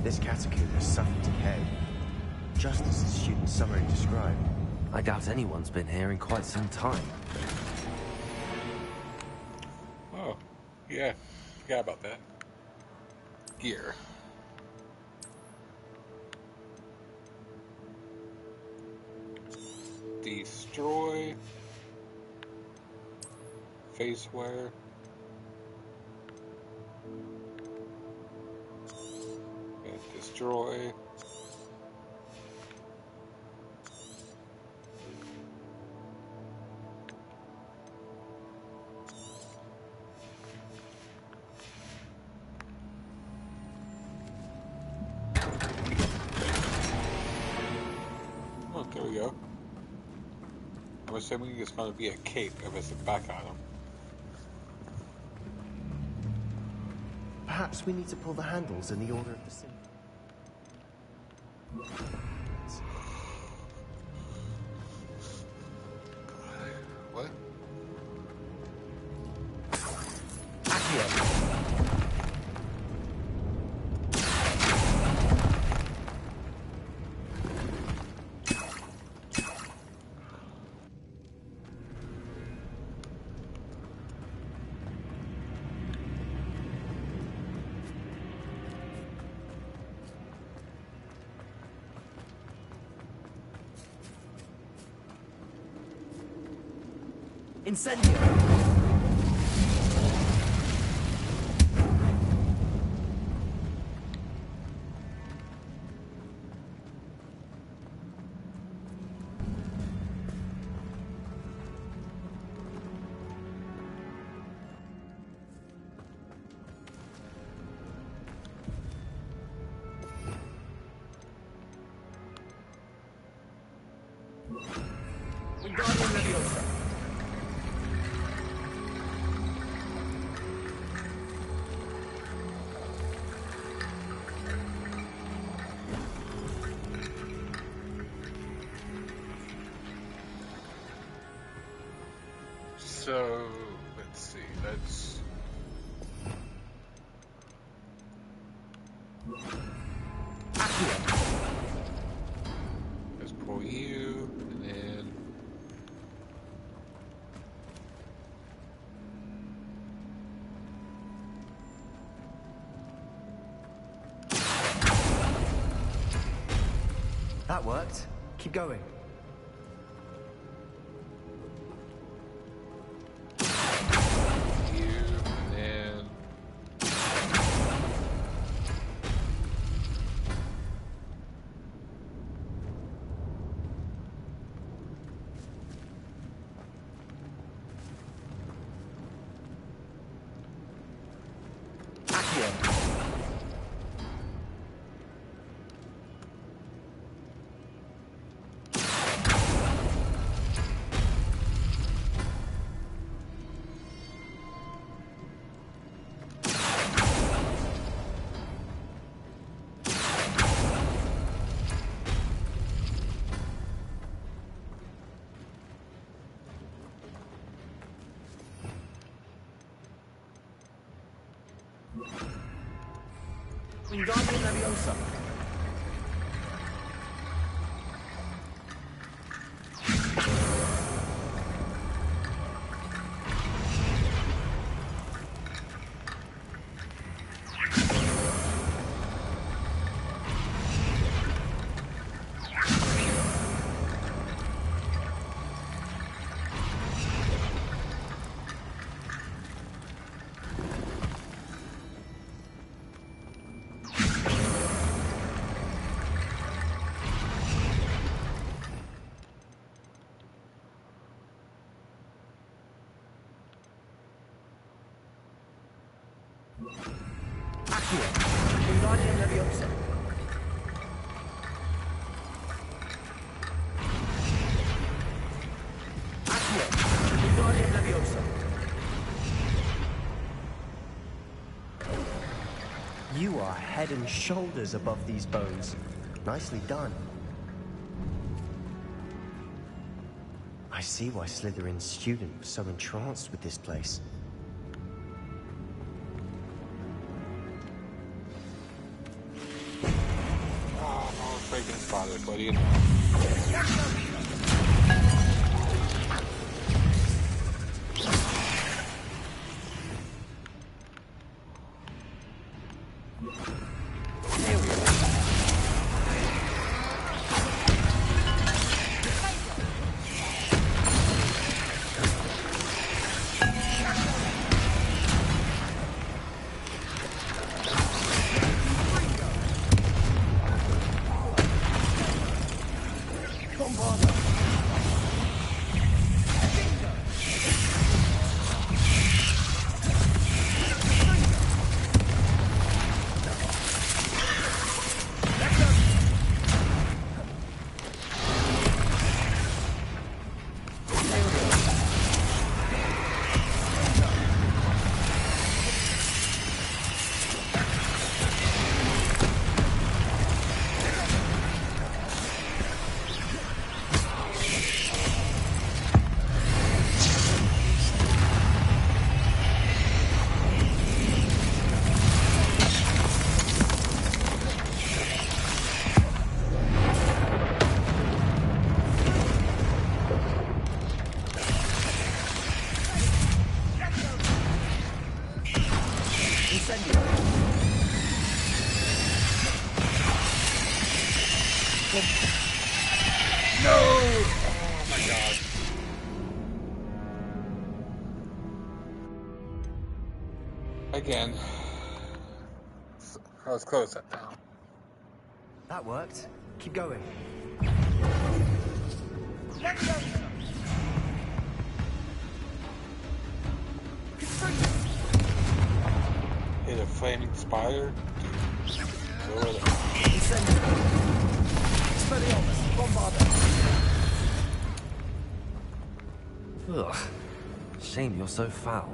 This catacomb has suffered decay, just as the student's summary described. I doubt anyone's been here in quite some time. Oh, yeah, forgot about that. Gear. Destroy. Face wear. And destroy. Oh, there we go. I'm assuming it's going to be a cape if it's a back item. Perhaps we need to pull the handles in the order of the symbol. What? Incendio! Wingardium Leviosa. So, let's see, let's... Let's pull you, and then... That worked. Keep going. Wingardium Leviosa. Wingardium Leviosa. Wingardium Leviosa. You are head and shoulders above these bones. Nicely done. I see why Slytherin's student was so entranced with this place. Breaking his father, what do you know? Again. Let's close that down. That worked. Keep going. Hit a flaming spider. Lower the... Ugh. Shame you're so foul.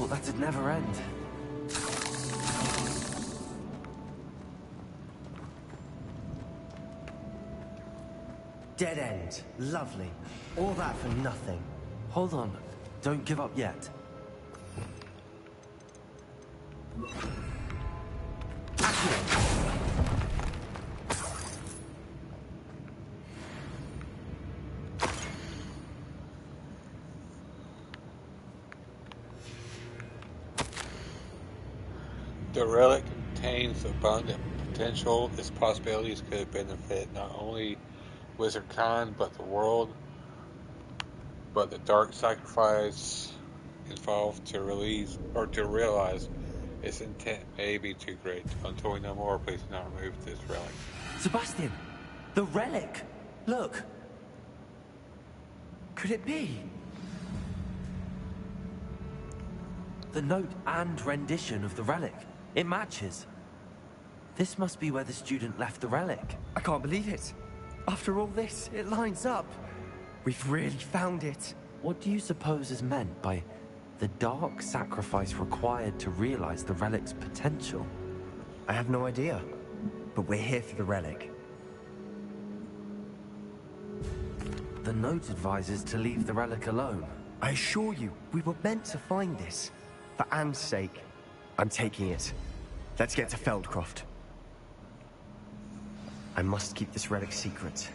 That'd never end. Dead end. Lovely. All that for nothing. Hold on. Don't give up yet. The relic contains abundant potential. Its possibilities could benefit not only Wizard Khan, but the world. But the dark sacrifice involved to realize its intent may be too great. Until we know more, please do not remove this relic. Sebastian! The relic! Look! Could it be? The note and rendition of the relic. It matches. This must be where the student left the relic. I can't believe it. After all this, it lines up. We've really found it. What do you suppose is meant by the dark sacrifice required to realize the relic's potential? I have no idea. But we're here for the relic. The note advises to leave the relic alone. I assure you, we were meant to find this. For Anne's sake, I'm taking it. Let's get to Feldcroft. I must keep this relic secret,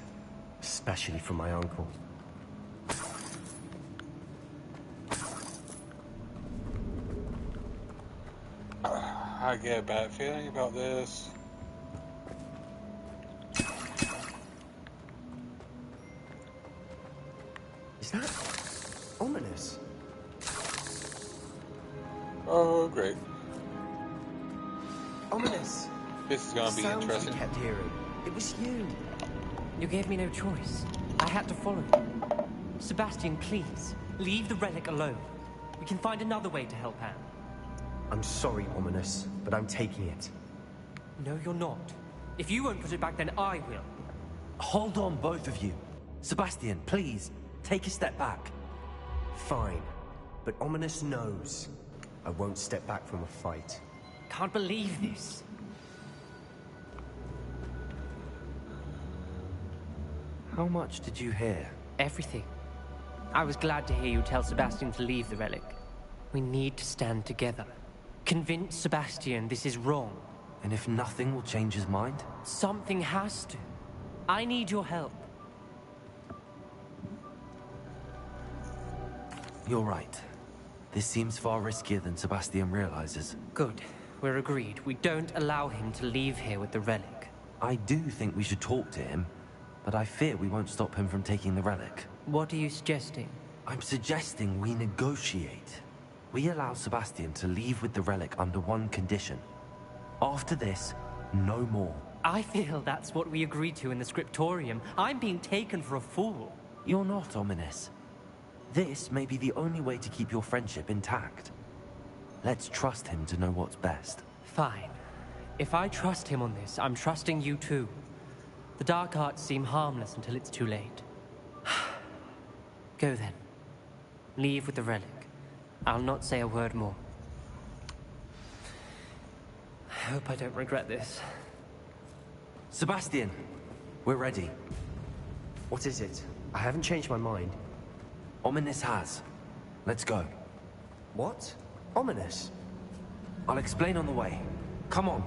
especially from my uncle. I get a bad feeling about this. Is that ominous? Oh, great. Ominous. This is gonna be Sounds interesting. I kept hearing. It was you. You gave me no choice. I had to follow you. Sebastian, please, leave the relic alone. We can find another way to help Anne. I'm sorry, Ominous, but I'm taking it. No, you're not. If you won't put it back, then I will. Hold on, both of you. Sebastian, please, take a step back. Fine, but Ominous knows. I won't step back from a fight. Can't believe this. How much did you hear? Everything. I was glad to hear you tell Sebastian to leave the relic. We need to stand together. Convince Sebastian this is wrong. And if nothing will change his mind? Something has to. I need your help. You're right. This seems far riskier than Sebastian realizes. Good. We're agreed. We don't allow him to leave here with the relic. I do think we should talk to him, but I fear we won't stop him from taking the relic. What are you suggesting? I'm suggesting we negotiate. We allow Sebastian to leave with the relic under one condition. After this, no more. I feel that's what we agreed to in the scriptorium. I'm being taken for a fool. You're not, Ominous. This may be the only way to keep your friendship intact. Let's trust him to know what's best. Fine. If I trust him on this, I'm trusting you too. The dark arts seem harmless until it's too late. Go then. Leave with the relic. I'll not say a word more. I hope I don't regret this. Sebastian, we're ready. What is it? I haven't changed my mind. Ominous has. Let's go. What? Ominous? I'll explain on the way. Come on.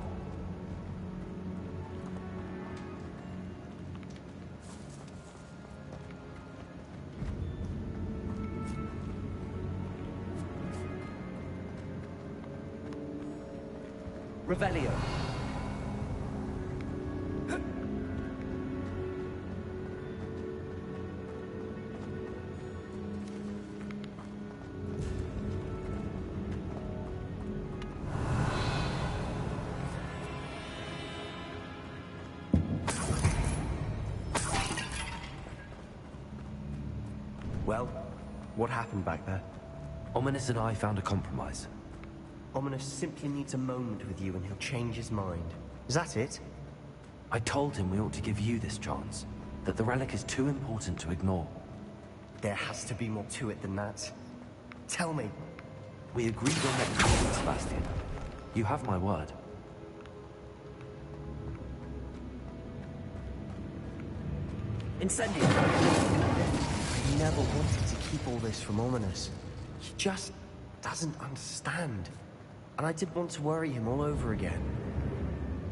Revelio. Well, what happened back there? Ominous and I found a compromise. Ominous simply needs a moment with you and he'll change his mind. Is that it? I told him we ought to give you this chance. That the relic is too important to ignore. There has to be more to it than that. Tell me. We agreed on next meeting, Sebastian. You have my word. Incendio! I never wanted to keep all this from Ominous. He just doesn't understand. And I didn't want to worry him all over again.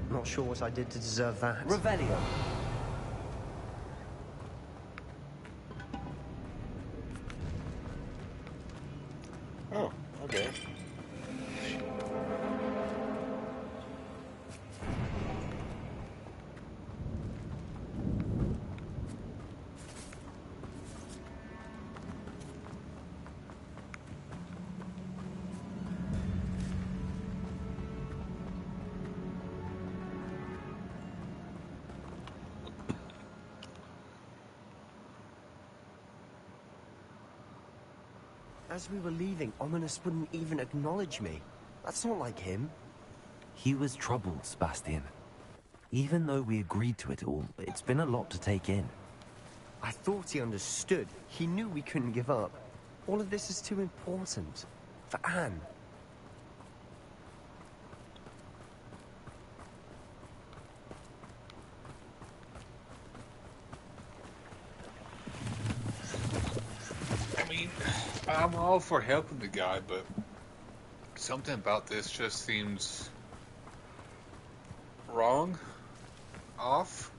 Not sure what I did to deserve that. Revelio. Oh, okay. As we were leaving, Ominous wouldn't even acknowledge me. That's not like him. He was troubled, Sebastian. Even though we agreed to it all, it's been a lot to take in. I thought he understood. He knew we couldn't give up. All of this is too important. For Anne. I mean, I'm all for helping the guy, but something about this just seems wrong, off.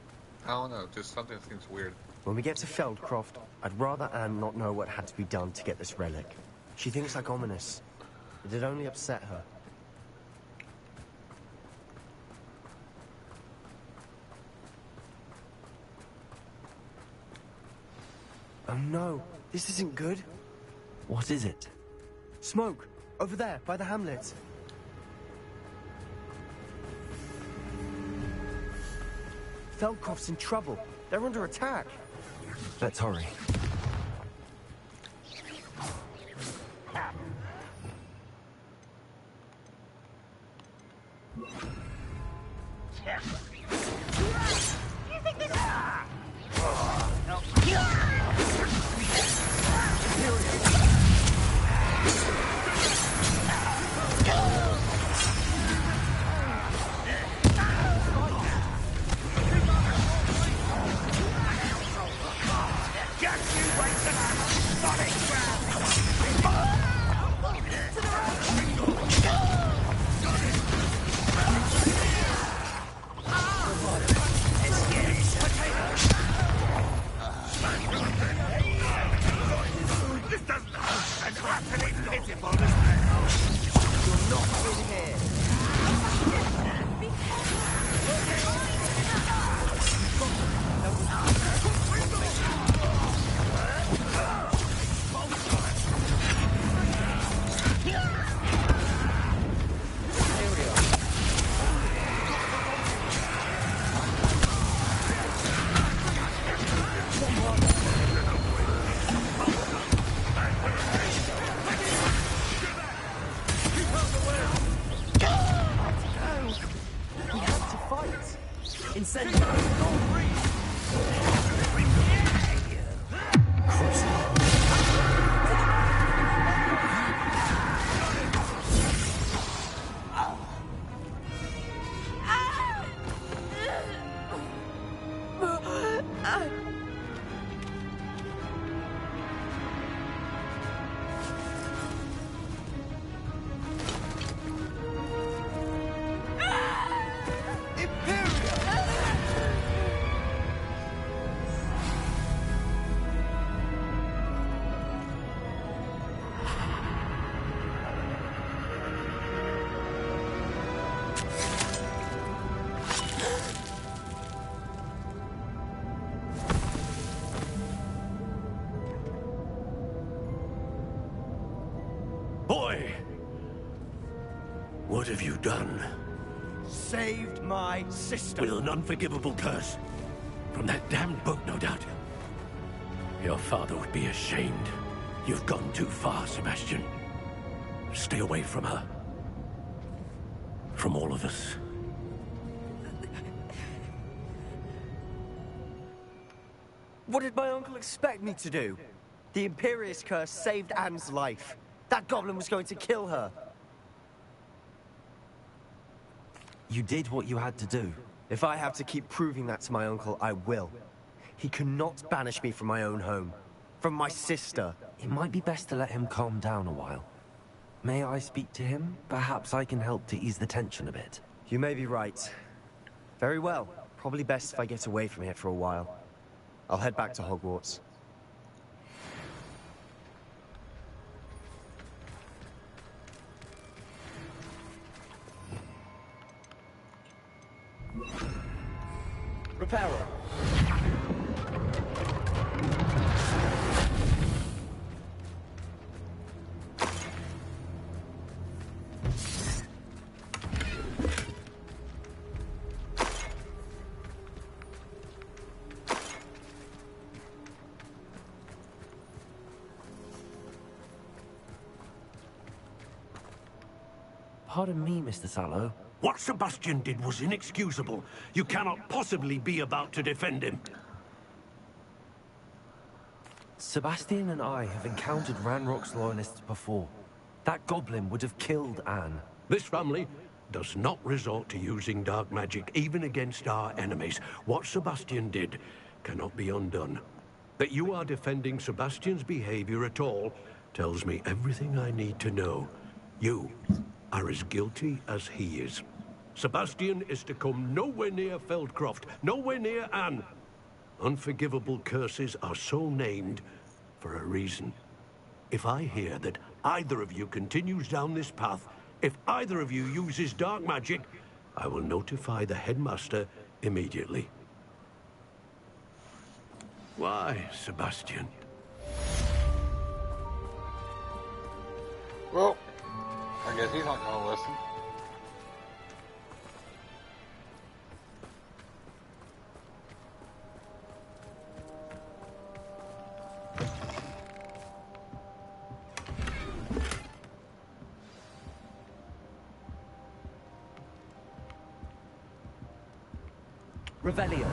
I don't know, just something seems weird. When we get to Feldcroft, I'd rather Anne not know what had to be done to get this relic. She thinks like Ominous. It'd only upset her. Oh no, this isn't good. What is it? Smoke! Over there, by the hamlet. Feldcroft's in trouble. They're under attack. Let's hurry. To the pitiful, isn't it? You're not in here. We have to fight. Incendiary, don't breathe. Boy! What have you done? Saved my sister. With an unforgivable curse. From that damned book, no doubt. Your father would be ashamed. You've gone too far, Sebastian. Stay away from her. From all of us. What did my uncle expect me to do? The Imperius curse saved Anne's life. That goblin was going to kill her. You did what you had to do. If I have to keep proving that to my uncle, I will. He cannot banish me from my own home. From my sister. It might be best to let him calm down a while. May I speak to him? Perhaps I can help to ease the tension a bit. You may be right. Very well. Probably best if I get away from here for a while. I'll head back to Hogwarts. Repairer. Pardon me, Mr. Sallow. What Sebastian did was inexcusable. You cannot possibly be about to defend him. Sebastian and I have encountered Ranrock's loyalists before. That goblin would have killed Anne. This family does not resort to using dark magic, even against our enemies. What Sebastian did cannot be undone. That you are defending Sebastian's behavior at all tells me everything I need to know. You are as guilty as he is. Sebastian is to come nowhere near Feldcroft, nowhere near Anne. Unforgivable curses are so named for a reason. If I hear that either of you continues down this path, if either of you uses dark magic, I will notify the headmaster immediately. Why, Sebastian? Well, I guess he's not going to listen. Revelio.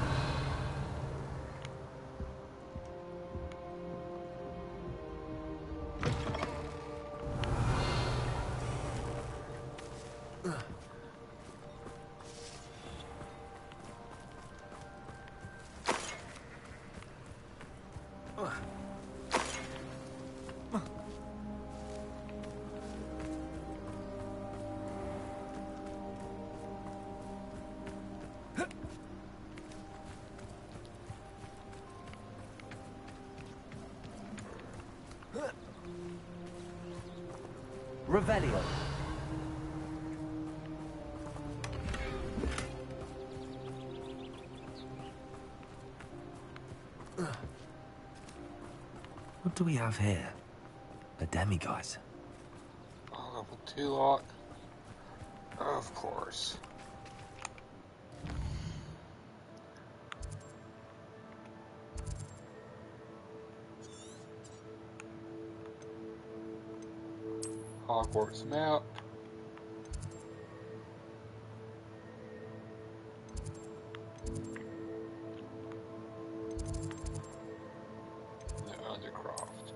Revelio. What do we have here? A demiguise. Oh, level 2 lock. Of course. Hogwarts map. The Undercroft.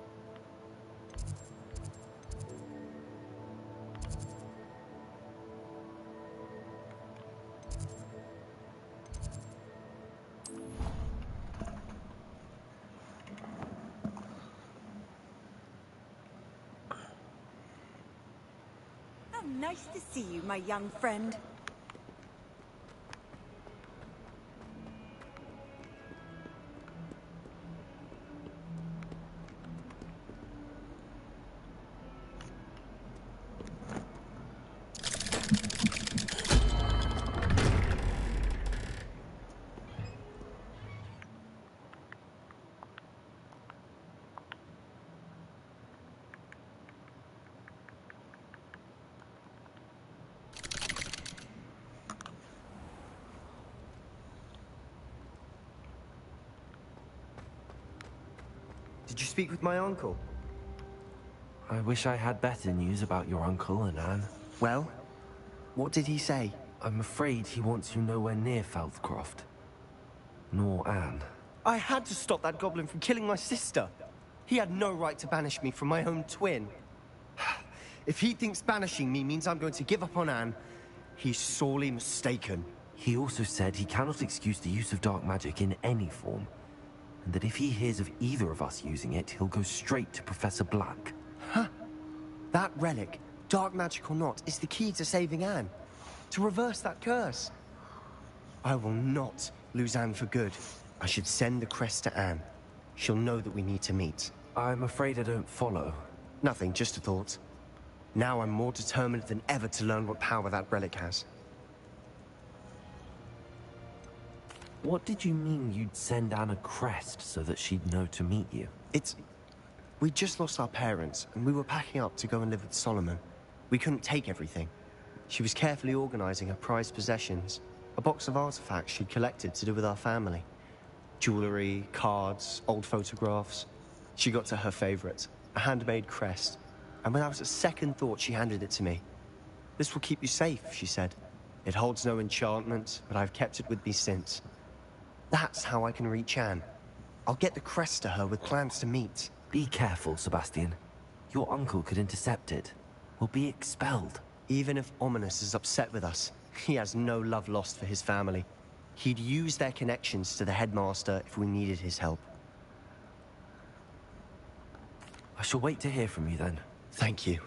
How nice to see you, my young friend. Did you speak with my uncle? I wish I had better news about your uncle and Anne. Well, what did he say? I'm afraid he wants you nowhere near Feldcroft. Nor Anne. I had to stop that goblin from killing my sister. He had no right to banish me from my own twin. If he thinks banishing me means I'm going to give up on Anne, he's sorely mistaken. He also said he cannot excuse the use of dark magic in any form, and that if he hears of either of us using it, he'll go straight to Professor Black. Huh? That relic, dark magic or not, is the key to saving Anne. To reverse that curse. I will not lose Anne for good. I should send the crest to Anne. She'll know that we need to meet. I'm afraid I don't follow. Nothing, just a thought. Now I'm more determined than ever to learn what power that relic has. What did you mean you'd send Anne a crest so that she'd know to meet you? We just lost our parents, and we were packing up to go and live with Solomon. We couldn't take everything. She was carefully organizing her prized possessions, a box of artifacts she'd collected to do with our family. Jewelry, cards, old photographs. She got to her favorite, a handmade crest, and without a second thought she handed it to me. This will keep you safe, she said. It holds no enchantment, but I've kept it with me since. That's how I can reach Anne. I'll get the crest to her with plans to meet. Be careful, Sebastian. Your uncle could intercept it. We'll be expelled. Even if Ominous is upset with us, he has no love lost for his family. He'd use their connections to the headmaster if we needed his help. I shall wait to hear from you then. Thank you.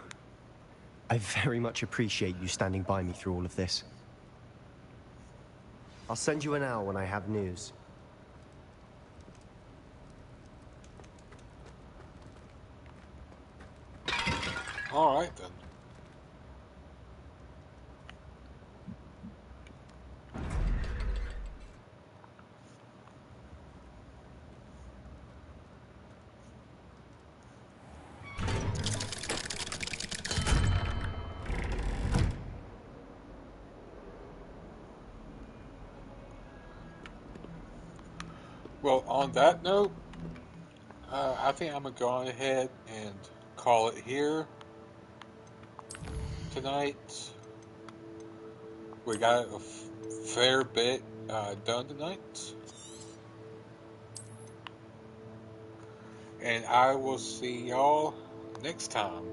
I very much appreciate you standing by me through all of this. I'll send you an hour when I have news. All right, then. Well, on that note, I think I'm going to go ahead and call it here tonight. We got a fair bit done tonight. And I will see y'all next time.